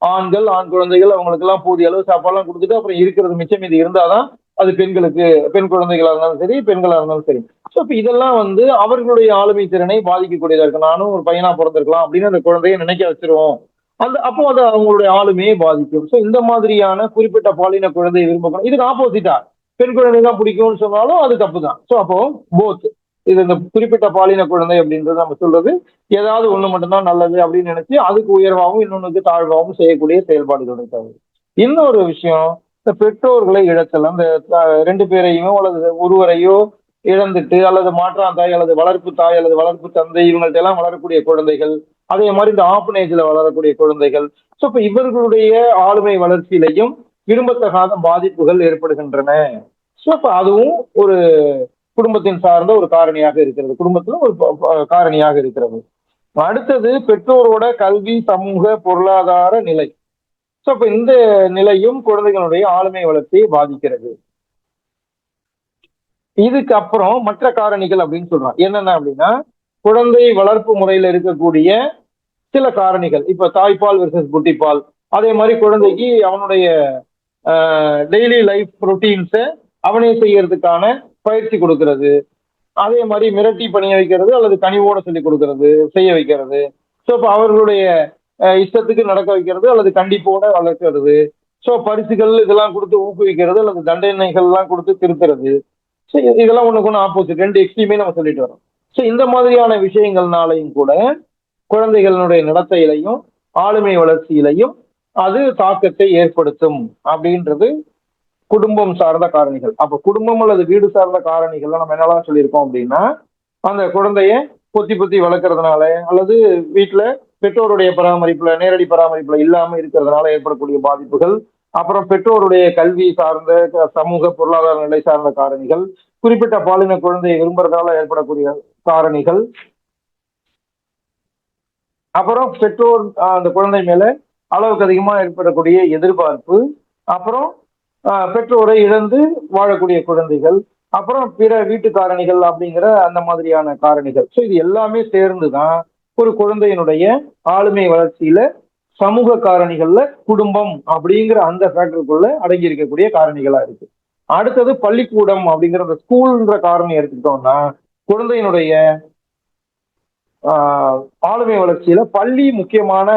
ஆண் குழந்தைகள் அவங்களுக்கு எல்லாம் போதிய அளவு சாப்பாடுலாம் கொடுத்துட்டு அப்புறம் இருக்கிறது மிச்சம் மீதி இருந்தாதான் அது பெண்களுக்கு, பெண் குழந்தைகளா இருந்தாலும் சரி, பெண்களா இருந்தாலும் சரி. ஸோ இப்ப இதெல்லாம் வந்து அவர்களுடைய ஆளுமை திறனை பாதிக்கக்கூடியதா இருக்கு. நானும் ஒரு பையனா பிறந்திருக்கலாம் அப்படின்னு அந்த குழந்தைய நினைக்க வச்சிருவோம். அப்போ அது அவங்களுடைய ஆளுமையை பாதிக்கும். ஸோ இந்த மாதிரியான குறிப்பிட்ட பாலின குழந்தையை விரும்பணும். இதுக்கு ஆப்போசிட்டா பெண் குழந்தை தான் பிடிக்கும்னு சொன்னாலும் அது தப்பு தான். ஸோ அப்போ போத் இது இந்த குறிப்பிட்ட பாலின குழந்தை அப்படின்றது நம்ம சொல்றது ஏதாவது ஒண்ணு மட்டும்தான் நல்லது அப்படின்னு நினைச்சு அதுக்கு உயர்வாகவும் இன்னொன்னுக்கு தாழ்வாகவும் செய்யக்கூடிய செயல்பாடுகள் இருக்காது. இன்னொரு விஷயம், இந்த பெற்றோர்களை இழத்தல். அந்த ரெண்டு பேரையுமோ அல்லது ஒருவரையோ இழந்துட்டு அல்லது மாற்றான் தாய் அல்லது வளர்ப்பு தாய் அல்லது வளர்ப்பு தந்தை இவங்கள்ட்ட எல்லாம் வளரக்கூடிய குழந்தைகள், அதே மாதிரி இந்த ஆப்பனேஜ்ல வளரக்கூடிய குழந்தைகள். ஸோ இப்ப இவர்களுடைய ஆளுமை வளர்ச்சியிலையும் விரும்பத்தகாத பாதிப்புகள் ஏற்படுகின்றன. ஸோ இப்ப அதுவும் ஒரு குடும்பத்தின் சார்ந்த ஒரு காரணியாக இருக்கிறது, குடும்பத்துல ஒரு காரணியாக இருக்கிறது. அடுத்தது பெற்றோரோட கல்வி, சமூக, பொருளாதார நிலை. ஸோ இப்ப இந்த நிலையும் குழந்தைகளுடைய ஆளுமை வளர்ச்சியை பாதிக்கிறது. இதுக்கு அப்புறம் மற்ற காரணிகள் அப்படின்னு சொல்றாங்க. என்னென்ன அப்படின்னா குழந்தை வளர்ப்பு முறையில இருக்கக்கூடிய சில காரணிகள். இப்ப தாய்ப்பால் வெர்சஸ் புட்டிப்பால். அதே மாதிரி குழந்தைக்கு அவனுடைய டெய்லி லைஃப் ரொட்டீன்ஸை அவனே செய்யறதுக்கான பயிற்சி கொடுக்கறது. அதே மாதிரி மிரட்டி பணிய வைக்கிறது அல்லது கனிவோட சொல்லி கொடுக்கறது, செய்ய வைக்கிறது. ஸோ இப்போ அவர்களுடைய இஷ்டத்துக்கு நடக்க வைக்கிறது அல்லது கண்டிப்போட வளர்க்கிறது. ஸோ பரிசுகள் இதெல்லாம் கொடுத்து ஊக்குவிக்கிறது அல்லது தண்டனைகள்லாம் கொடுத்து திருத்துறது. ஸோ இதெல்லாம் ஒண்ணுக்கு ஒன்று ஆப்போசிட், ரெண்டு எக்ஸ்ட்ரீமே நம்ம சொல்லிட்டு வரோம். ஸோ இந்த மாதிரியான விஷயங்கள்னாலையும் கூட குழந்தைகளுடைய நடத்தையிலையும் ஆளுமை வளர்ச்சியிலையும் அது தாக்கத்தை ஏற்படுத்தும் அப்படின்றது குடும்பம் சார்ந்த காரணிகள். அப்ப குடும்பம் அல்லது வீடு சார்ந்த காரணிகள்லாம் நம்ம என்னெல்லாம் சொல்லியிருக்கோம் அப்படின்னா அந்த குழந்தைய பொத்தி பொத்தி வளர்க்கறதுனால அல்லது வீட்டுல பெற்றோருடைய பராமரிப்புல, நேரடி பராமரிப்புல இல்லாம இருக்கிறதுனால ஏற்படக்கூடிய பாதிப்புகள், அப்புறம் பெற்றோருடைய கல்வி சார்ந்த, சமூக பொருளாதார நிலை சார்ந்த காரணிகள், குறிப்பிட்ட பாலின குழந்தையை விரும்புறதால ஏற்படக்கூடிய காரணிகள், அப்புறம் பெற்றோர் அந்த குழந்தை மேல அளவுக்கு அதிகமா ஏற்படக்கூடிய எதிர்பார்ப்பு, அப்புறம் பெற்றோரை இழந்து வாழக்கூடிய குழந்தைகள், அப்புறம் பிற வீட்டு காரணிகள் அப்படிங்கிற அந்த மாதிரியான காரணிகள். ஸோ இது எல்லாமே சேர்ந்துதான் ஒரு குழந்தையினுடைய ஆளுமை வளர்ச்சியில சமூக காரணிகள்ல குடும்பம் அப்படிங்கிற அந்த ஃபேக்டருக்குள்ள அடங்கி இருக்கக்கூடிய காரணிகளா இருக்கு. அடுத்தது பள்ளிக்கூடம் அப்படிங்கிற அந்த ஸ்கூல்ன்ற காரணி எடுத்துக்கிட்டோம்னா குழந்தையினுடைய ஆளுமை வளர்ச்சியில பள்ளி முக்கியமான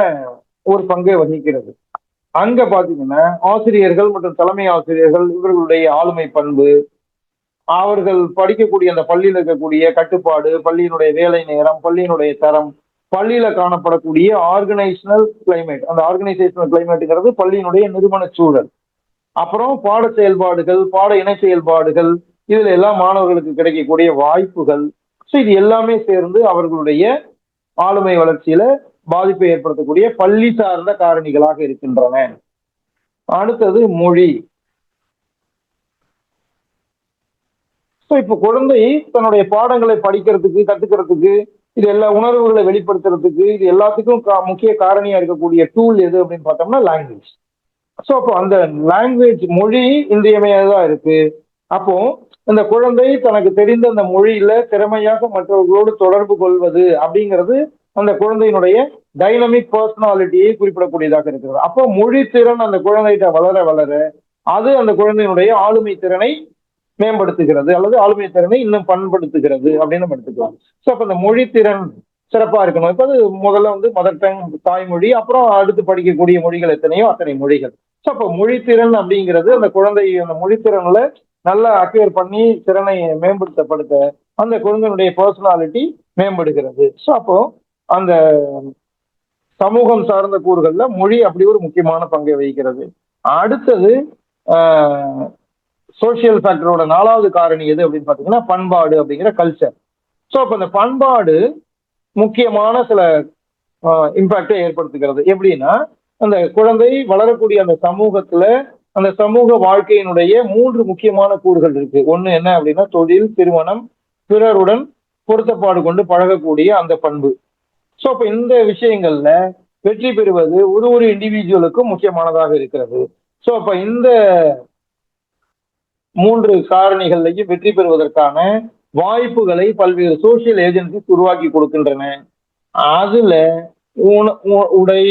ஒரு பங்கை வகிக்கிறது. அங்க பாத்தீங்கன்னா ஆசிரியர்கள் மற்றும் தலைமை ஆசிரியர்கள் இவர்களுடைய ஆளுமை பண்பு, அவர்கள் படிக்கக்கூடிய அந்த பள்ளியில் இருக்கக்கூடிய கட்டுப்பாடு, பள்ளியினுடைய வேலை நேரம், பள்ளியினுடைய தரம், பள்ளியில காணப்படக்கூடிய ஆர்கனைசேஷனல் கிளைமேட், அந்த ஆர்கனைசேஷனல் கிளைமேட்டுங்கிறது பள்ளியினுடைய நிறுவன சூழல், அப்புறம் பாட செயல்பாடுகள், பாட இணை செயல்பாடுகள், இதுல எல்லாம் மாணவர்களுக்கு கிடைக்கக்கூடிய வாய்ப்புகள், ஸோ இது எல்லாமே சேர்ந்து அவர்களுடைய ஆளுமை வளர்ச்சியில பாதிப்பை ஏற்படுத்தக்கூடிய பள்ளி சார்ந்த காரணிகளாக இருக்கின்றன. அடுத்தது மொழி. இப்ப குழந்தை தன்னுடைய பாடங்களை படிக்கிறதுக்கு, கத்துக்கிறதுக்கு, இது எல்லா உணர்வுகளை வெளிப்படுத்துறதுக்கு, இது எல்லாத்துக்கும் முக்கிய காரணியா இருக்கக்கூடிய டூல் எது அப்படின்னு பார்த்தோம்னா லாங்குவேஜ். ஸோ அப்போ அந்த லாங்குவேஜ், மொழி இன்றியமையாததா இருக்கு. அப்போ இந்த குழந்தை தனக்கு தெரிந்த அந்த மொழியில திறமையாக மற்றவர்களோடு தொடர்பு கொள்வது அப்படிங்கிறது அந்த குழந்தையினுடைய டைனமிக் பர்சனாலிட்டியை குறிப்பிடக்கூடியதாக இருக்கிறது. அப்போ மொழி திறன் அந்த குழந்தைகிட்ட வளர வளர அது அந்த குழந்தையினுடைய ஆளுமை திறனை மேம்படுத்துகிறது அல்லது ஆளுமை திறனை இன்னும் பண்படுத்துகிறது அப்படின்னு நம்ம எடுத்துக்கலாம். ஸோ அப்ப இந்த மொழி திறன் சிறப்பா இருக்கணும். இப்ப அது முதல்ல மதர் டங், தாய்மொழி, அப்புறம் அடுத்து படிக்கக்கூடிய மொழிகள் எத்தனையோ அத்தனை மொழிகள். ஸோ அப்போ மொழித்திறன் அப்படிங்கிறது அந்த குழந்தை அந்த மொழித்திறன்ல நல்லா அக்வேர் பண்ணி திறனை மேம்படுத்தப்படுத்த அந்த குழந்தையினுடைய பர்சனாலிட்டி மேம்படுகிறது. ஸோ அப்போ அந்த சமூகம் சார்ந்த கூறுகள்ல மொழி அப்படி ஒரு முக்கியமான பங்கை வகிக்கிறது. அடுத்தது சோசியல் ஃபேக்டரோட 4வது காரணி எது அப்படின்னு பாத்தீங்கன்னா பண்பாடு அப்படிங்கிற கல்ச்சர். ஸோ அப்ப அந்த பண்பாடு முக்கியமான சில இம்பாக்டை ஏற்படுத்துகிறது. எப்படின்னா அந்த குழந்தை வளரக்கூடிய அந்த சமூகத்துல அந்த சமூக வாழ்க்கையினுடைய 3 முக்கியமான கூறுகள் இருக்கு. ஒண்ணு என்ன அப்படின்னா தொழில், திருமணம், பிறருடன் பொருத்தப்பாடு கொண்டு பழகக்கூடிய அந்த பண்பு. ஸோ அப்ப இந்த விஷயங்கள்ல வெற்றி பெறுவது ஒரு இண்டிவிஜுவலுக்கும் முக்கியமானதாக இருக்கிறது. ஸோ அப்ப இந்த 3 காரணிகள்லையும் வெற்றி பெறுவதற்கான வாய்ப்புகளை பல்வேறு சோசியல் ஏஜென்சிஸ் உருவாக்கி கொடுக்கின்றன. அதுல உடை,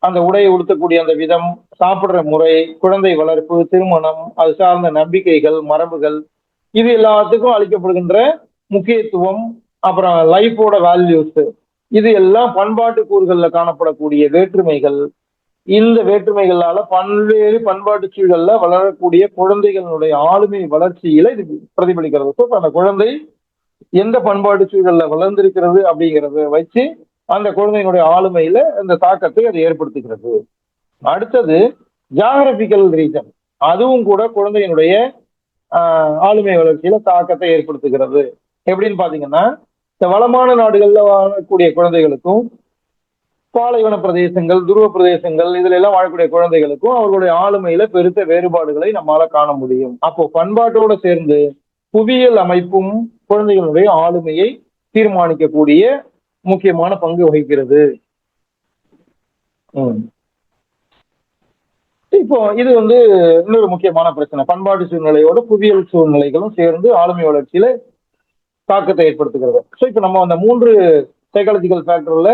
அந்த உடையை உடுத்தக்கூடிய அந்த விதம், சாப்பிடுற முறை, குழந்தை வளர்ப்பு, திருமணம், அது சார்ந்த நம்பிக்கைகள், மரபுகள், இது எல்லாத்துக்கும் அளிக்கப்படுகின்ற முக்கியத்துவம், அப்புறம் லைஃபோட வேல்யூஸ், இது எல்லாம் பண்பாட்டு கூறுகள்ல காணப்படக்கூடிய வேற்றுமைகள். இந்த வேற்றுமைகளால பல்வேறு பண்பாட்டு சூழல்ல வளரக்கூடிய குழந்தைகளுடைய ஆளுமை வளர்ச்சியில இது பிரதிபலிக்கிறது. ஸோ அந்த குழந்தை எந்த பண்பாட்டு சூழல்ல வளர்ந்திருக்கிறது அப்படிங்கிறத வச்சு அந்த குழந்தையினுடைய ஆளுமையில அந்த தாக்கத்தை அது ஏற்படுத்துகிறது. அடுத்தது ஜியாகிரபிக்கல் ரீஜன், அதுவும் கூட குழந்தையினுடைய ஆளுமை வளர்ச்சியில தாக்கத்தை ஏற்படுத்துகிறது. எப்படின்னு பாத்தீங்கன்னா இந்த வளமான நாடுகள்ல வாழக்கூடிய குழந்தைகளுக்கும் பாலைவன பிரதேசங்கள், துருவ பிரதேசங்கள், இதுல எல்லாம் வாழக்கூடிய குழந்தைகளுக்கும் அவர்களுடைய ஆளுமையில பெருத்த வேறுபாடுகளை நம்மால காண முடியும். அப்போ பண்பாட்டோட சேர்ந்து புவியியல் அமைப்பும் குழந்தைகளுடைய ஆளுமையை தீர்மானிக்கக்கூடிய முக்கியமான பங்கு வகிக்கிறது. இப்போ இது இன்னொரு முக்கியமான பிரச்சனை. பண்பாட்டு சூழ்நிலையோட புவியியல் சூழ்நிலைகளும் சேர்ந்து ஆளுமை வளர்ச்சியில தாக்கத்தை ஏற்படுத்துகிறது. ஸோ இப்போ நம்ம அந்த 3 சைக்காலஜிக்கல் ஃபேக்டர்ல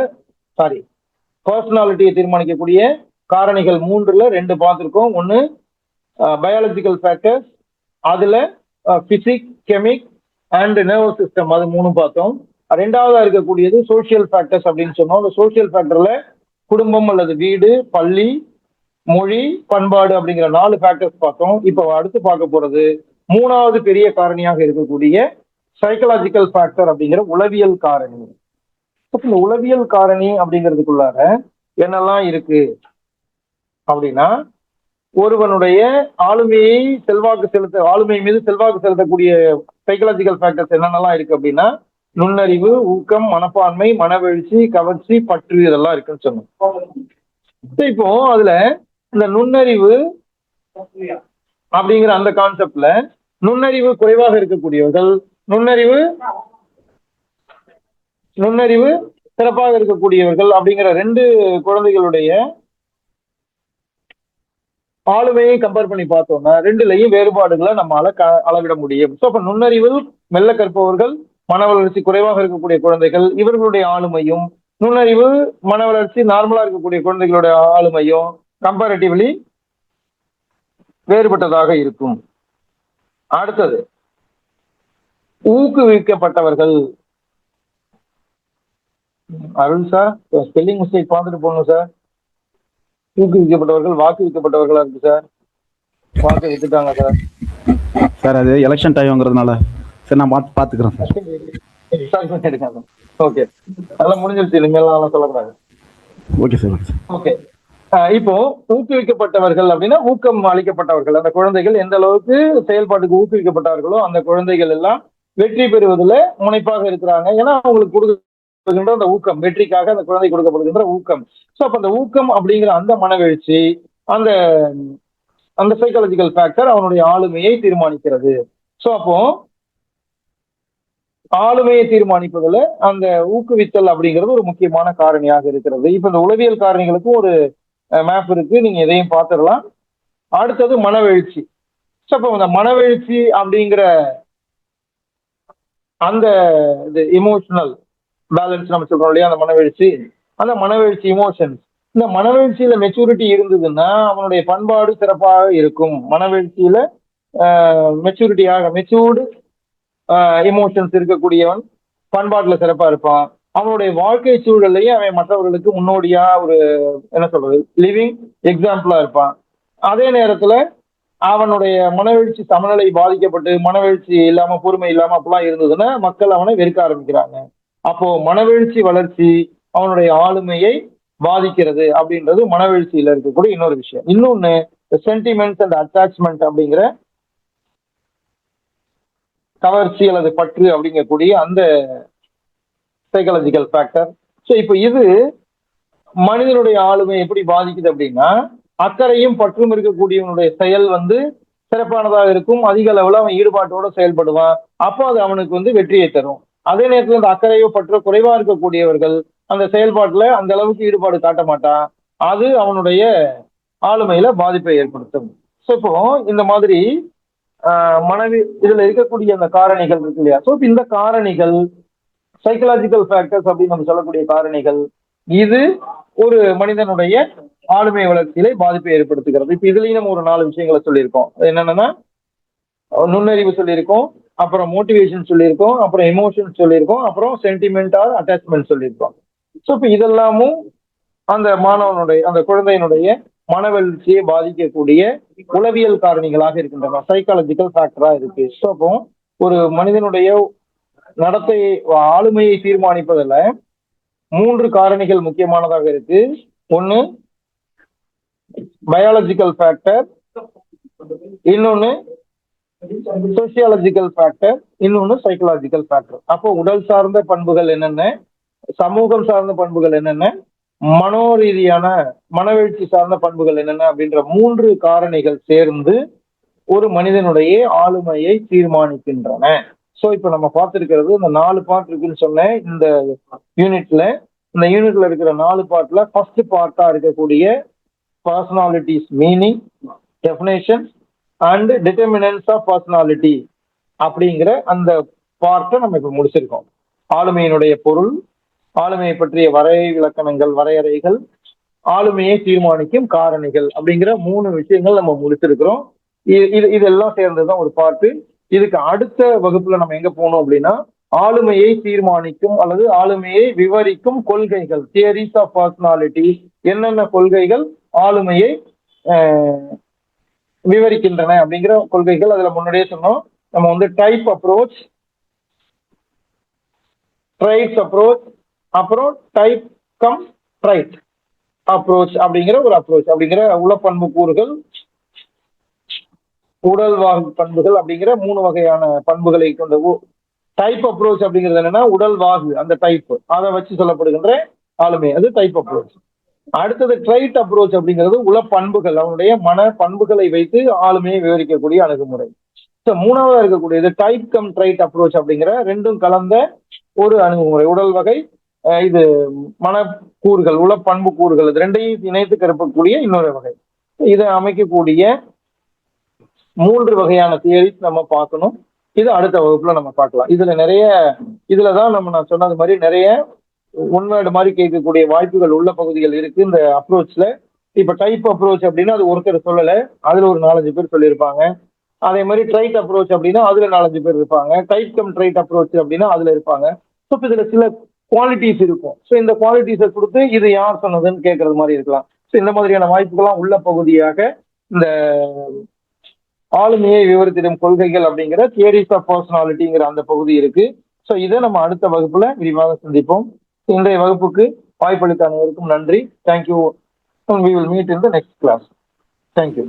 பர்சனாலிட்டியை தீர்மானிக்கக்கூடிய காரணிகள் 3ல 2 பார்த்துருக்கோம். ஒன்று பயாலஜிக்கல் ஃபேக்டர்ஸ், அதுல physique, chemic and nervous system, அது 3 பார்த்தோம். 2வதா இருக்கக்கூடியது சோசியல் ஃபேக்டர்ஸ் அப்படின்னு சொன்னோம். அந்த சோசியல் ஃபேக்டர்ல குடும்பம் அல்லது வீடு, பள்ளி, மொழி, பண்பாடு அப்படிங்கிற 4 ஃபேக்டர்ஸ் பார்த்தோம். இப்போ அடுத்து பார்க்க போறது 3வது பெரிய காரணியாக இருக்கக்கூடிய சைக்கலாஜிக்கல் ஃபேக்டர் அப்படிங்கிற உளவியல் காரணி. இந்த உளவியல் காரணி அப்படிங்கிறதுக்குள்ளார என்னெல்லாம் இருக்கு அப்படின்னா ஒருவனுடைய ஆளுமை மீது செல்வாக்கு செலுத்தக்கூடிய சைக்கலாஜிக்கல் ஃபேக்டர்ஸ் என்னென்னலாம் இருக்கு அப்படின்னா நுண்ணறிவு, ஊக்கம், மனப்பான்மை, மனவெழுச்சி, கவர்ச்சி, பற்று, இதெல்லாம் இருக்குன்னு சொன்னோம். இப்போ அதுல இந்த நுண்ணறிவு அப்படிங்கிற அந்த கான்செப்ட்ல நுண்ணறிவு குறைவாக இருக்கக்கூடியவர்கள், நுண்ணறிவு சிறப்பாக இருக்கக்கூடியவர்கள் அப்படிங்கிற 2 குழந்தைகளுடைய ஆளுமையை கம்பேர் பண்ணி பார்த்தோம்னா 2லயும் வேறுபாடுகளை நம்மளால அளவிட முடியும். ஸோ அப்ப நுண்ணறிவு மெல்ல கற்பவர்கள், மன வளர்ச்சி குறைவாக இருக்கக்கூடிய குழந்தைகள், இவர்களுடைய ஆளுமையும் நுண்ணறிவு, மன வளர்ச்சி நார்மலா இருக்கக்கூடிய குழந்தைகளுடைய ஆளுமையும் கம்பேரிட்டிவ்லி வேறுபட்டதாக இருக்கும். அடுத்தது ஊக்குவிக்கப்பட்டவர்கள். அருள் சார், ஸ்பெல்லிங் மிஸ்டேக் பார்த்துட்டு போகணும் சார். ஊக்குவிக்கப்பட்டவர்கள் வாக்குவிக்கப்பட்டவர்களா இருக்கு சார். வாக்கு வித்துட்டாங்க சார். சார் அது எலெக்ஷன் டைம்ங்கிறதுனால சரி நான் பார்த்துக்கிறேன் சார். ஓகே, அதெல்லாம் முடிஞ்சிருச்சு, இனிமேலாம் சொல்லக்கூடாது. Okay sir, okay sir. Okay, இப்போ ஊக்குவிக்கப்பட்டவர்கள் அப்படின்னா ஊக்கம் அளிக்கப்பட்டவர்கள். அந்த குழந்தைகள் எந்த அளவுக்கு செயல்பாட்டுக்கு ஊக்குவிக்கப்பட்டார்களோ அந்த குழந்தைகள் எல்லாம் வெற்றி பெறுவதில் முனைப்பாக இருக்கிறாங்க. ஏன்னா அவங்களுக்கு கொடுக்கின்ற அந்த ஊக்கம், வெற்றிக்காக அந்த குழந்தை கொடுக்கப்படுகின்ற ஊக்கம். ஸோ அப்ப அந்த ஊக்கம் அப்படிங்கிற அந்த மனவெழுச்சி, அந்த அந்த சைக்காலஜிக்கல் ஃபேக்டர் அவனுடைய ஆளுமையை தீர்மானிக்கிறது. ஸோ அப்போ ஆளுமையை தீர்மானிப்பதில் அந்த ஊக்குவித்தல் அப்படிங்கிறது ஒரு முக்கியமான காரணியாக இருக்கிறது. இப்ப இந்த உளவியல் காரணிகளுக்கும் ஒரு மேப் இருக்கு, நீங்க எதையும் பார்த்துடலாம். அடுத்தது மனவெழுச்சி. ஸோ அப்போ இந்த மனவெழுச்சி அப்படிங்கிற அந்த இமோஷனல் பேலன்ஸ் நம்ம சொல்றோம் இல்லையா, அந்த மனவெழுச்சி, அந்த மனவெழுச்சி இமோஷன்ஸ். இந்த மனவெழுச்சியில மெச்சூரிட்டி இருந்ததுன்னா அவனுடைய பண்பாடு சிறப்பாக இருக்கும். மனவெழுச்சியில மெச்சூர்டு இமோஷன்ஸ் இருக்கக்கூடியவன் பண்பாட்டுல சிறப்பா இருப்பான். அவனுடைய வாழ்க்கை சூழலையும் அவன் மற்றவர்களுக்கு முன்னோடியா ஒரு என்ன சொல்றது லிவிங் எக்ஸாம்பிளா இருப்பான். அதே நேரத்துல அவனுடைய மனவெழுச்சி சமநிலை பாதிக்கப்பட்டு மனவெழுச்சி இல்லாம பொறுமை இல்லாம அப்படிலாம் இருந்ததுன்னா மக்கள் அவனை வெறுக்க ஆரம்பிக்கிறாங்க. அப்போ மனவெழுச்சி வளர்ச்சி அவனுடைய ஆளுமையை பாதிக்கிறது அப்படின்றது மனவெழுச்சியில இருக்கக்கூடிய இன்னொரு விஷயம். இன்னொன்னு சென்டிமெண்ட்ஸ் அண்ட் அட்டாச்மெண்ட் அப்படிங்கிற கவர்ச்சி அல்லது பற்று அப்படிங்கக்கூடிய அந்த சைக்காலஜிக்கல் ஃபேக்டர். ஸோ இப்போ இது மனிதனுடைய ஆளுமை எப்படி பாதிக்குது அப்படின்னா, அக்கறையும் பற்றும் இருக்கக்கூடியவனுடைய செயல் சிறப்பானதாக இருக்கும். அதிக அளவில் அவன் ஈடுபாட்டோட செயல்படுவான். அப்போ அது அவனுக்கு வெற்றியை தரும். அதே நேரத்தில் இந்த அக்கறையோ பற்றோ குறைவா இருக்கக்கூடியவர்கள் அந்த செயல்பாட்டுல அந்த அளவுக்கு ஈடுபாடு காட்ட மாட்டான். அது அவனுடைய ஆளுமையில பாதிப்பை ஏற்படுத்தும். ஸோ இப்போ இந்த மாதிரி இதுல இருக்கக்கூடிய அந்த காரணிகள் இருக்கு இல்லையா, ஸோ இந்த காரணிகள் சைக்கலாஜிக்கல் ஃபேக்டர்ஸ் அப்படின்னு நம்ம சொல்லக்கூடிய காரணிகள், இது ஒரு மனிதனுடைய ஆளுமை வளர்ச்சியிலே பாதிப்பை ஏற்படுத்துகிறது. இப்ப இதுலயும் நம்ம ஒரு 4 விஷயங்களை சொல்லியிருக்கோம். என்னன்னா நுண்ணறிவு சொல்லியிருக்கோம், அப்புறம் மோட்டிவேஷன் சொல்லியிருக்கோம், அப்புறம் எமோஷன் சொல்லியிருக்கோம், அப்புறம் சென்டிமெண்ட் ஆர் அட்டாச்மெண்ட் சொல்லியிருக்கோம். ஸோ இப்ப இதெல்லாமும் அந்த மாணவனுடைய அந்த குழந்தையினுடைய மனவெழுச்சியை பாதிக்கக்கூடிய உளவியல் காரணிகளாக இருக்கின்றன, சைக்காலஜிக்கல் ஃபேக்டரா இருக்கு. ஸோ அப்போ ஒரு மனிதனுடைய நடத்தை ஆளுமையை தீர்மானிப்பதில் 3 காரணிகள் முக்கியமானதாக இருக்கு. ஒன்னு பயாலஜிக்கல் ஃபேக்டர், இன்னொன்னு சோசியாலஜிக்கல் ஃபேக்டர், இன்னொன்னு சைக்கலாஜிக்கல் ஃபேக்டர். அப்போ உடல் சார்ந்த பண்புகள் என்னென்ன, சமூகம் சார்ந்த பண்புகள் என்னென்ன, மனோரீதியான மனவெழுச்சி சார்ந்த பண்புகள் என்னென்ன அப்படின்ற 3 காரணிகள் சேர்ந்து ஒரு மனிதனுடைய ஆளுமையை தீர்மானிக்கின்றன. ஸோ இப்ப நம்ம பார்த்திருக்கிறது இந்த 4 பார்ட் இருக்குன்னு சொன்னேன். இந்த யூனிட்ல இருக்கிற 4 பார்ட்ல ஃபர்ஸ்ட் பார்ட்டா இருக்கக்கூடிய personality's meaning, definition and determinants of personality அப்படிங்கிற அந்த பார்ட்டை நம்ம இப்ப முடிச்சிருக்கோம். ஆளுமையினுடைய பொருள், ஆளுமையை பற்றிய வரையறைகள், ஆளுமையை தீர்மானிக்கும் காரணிகள் அப்படிங்கிற 3 விஷயங்கள் நம்ம முடிச்சிருக்கிறோம். இதெல்லாம் சேர்ந்ததுதான் ஒரு பார்ட்டு. இதுக்கு அடுத்த வகுப்புல நம்ம எங்க போனோம் அப்படின்னா, ஆளுமையை தீர்மானிக்கும் அல்லது ஆளுமையை விவரிக்கும் கொள்கைகள், தியரிஸ் ஆஃப் பர்சனாலிட்டி, என்னென்ன கொள்கைகள் ஆளுமையை விவரிக்கின்றன அப்படிங்கிற கொள்கைகள். அதுல முன்னாடியே சொன்னோம், நம்ம டைப் அப்ரோச், ட்ரைட்ஸ் அப்ரோச், அப்புறம் டைப் கம் ட்ரைட் அப்ரோச் அப்படிங்கிற ஒரு அப்ரோச் அப்படிங்கிற உளப்பண்பு கூறுகள், உடல்வாகு பண்புகள் அப்படிங்கிற 3 வகையான பண்புகளை கொண்ட டைப் அப்ரோச் அப்படிங்கிறது என்னன்னா உடல்வாகு, அந்த டைப் அதை வச்சு சொல்லப்படுகின்ற ஆளுமை, அது டைப் அப்ரோச். அடுத்தது ட்ரைட் அப்ரோச் அப்படிங்கிறது உளப்பண்புகள், அவனுடைய மன பண்புகளை வைத்து ஆளுமையை விவரிக்கக்கூடிய அணுகுமுறை. மூணாவதா இருக்கக்கூடியது டைப் கம் ட்ரைட் அப்ரோச் அப்படிங்கிற 2ம் கலந்த ஒரு அணுகுமுறை, உடல் வகை, இது மனக்கூறுகள், உளப்பண்பு கூறுகள், இது 2ஐயும் இணைத்து கருப்பக்கூடிய இன்னொரு வகை. இதை அமைக்கக்கூடிய 3 வகையான தியரிஸ் நம்ம பார்க்கணும். இது அடுத்த வகுப்புல நம்ம பார்க்கலாம். இதுலதான் நான் சொன்னது மாதிரி நிறைய ஒன் வேர்டு மாதிரி கேட்கக்கூடிய வாய்ப்புகள் உள்ள பகுதிகள் இருக்கு இந்த அப்ரோச்ல. இப்ப டைப் அப்ரோச் அப்படின்னா அது ஒருத்தர் சொல்லல, அதுல ஒரு 4-5 பேர் சொல்லியிருப்பாங்க. அதே மாதிரி ட்ரைட் அப்ரோச் அப்படின்னா அதுல 4-5 பேர் இருப்பாங்க. டைப் கம் ட்ரைட் அப்ரோச் அப்படின்னா அதுல இருப்பாங்க. ஸோ இதுல சில குவாலிட்டிஸ் இருக்கும். ஸோ இந்த குவாலிட்டிஸை கொடுத்து இது யார் சொன்னதுன்னு கேட்கறது மாதிரி இருக்கலாம். ஸோ இந்த மாதிரியான வாய்ப்புகள்லாம் உள்ள பகுதியாக இந்த ஆளுமையை விவரித்திடும் கொள்கைகள் அப்படிங்கிற தியரிஸ் ஆஃப் பர்சனாலிட்டிங்கிற அந்த பகுதி இருக்கு. ஸோ இதை நம்ம அடுத்த வகுப்புல விரிவாக சந்திப்போம். இன்றைய வகுப்புக்கு வாய்ப்பளித்த அனைவருக்கும் நன்றி. Thank you. We will meet in the next class. Thank you.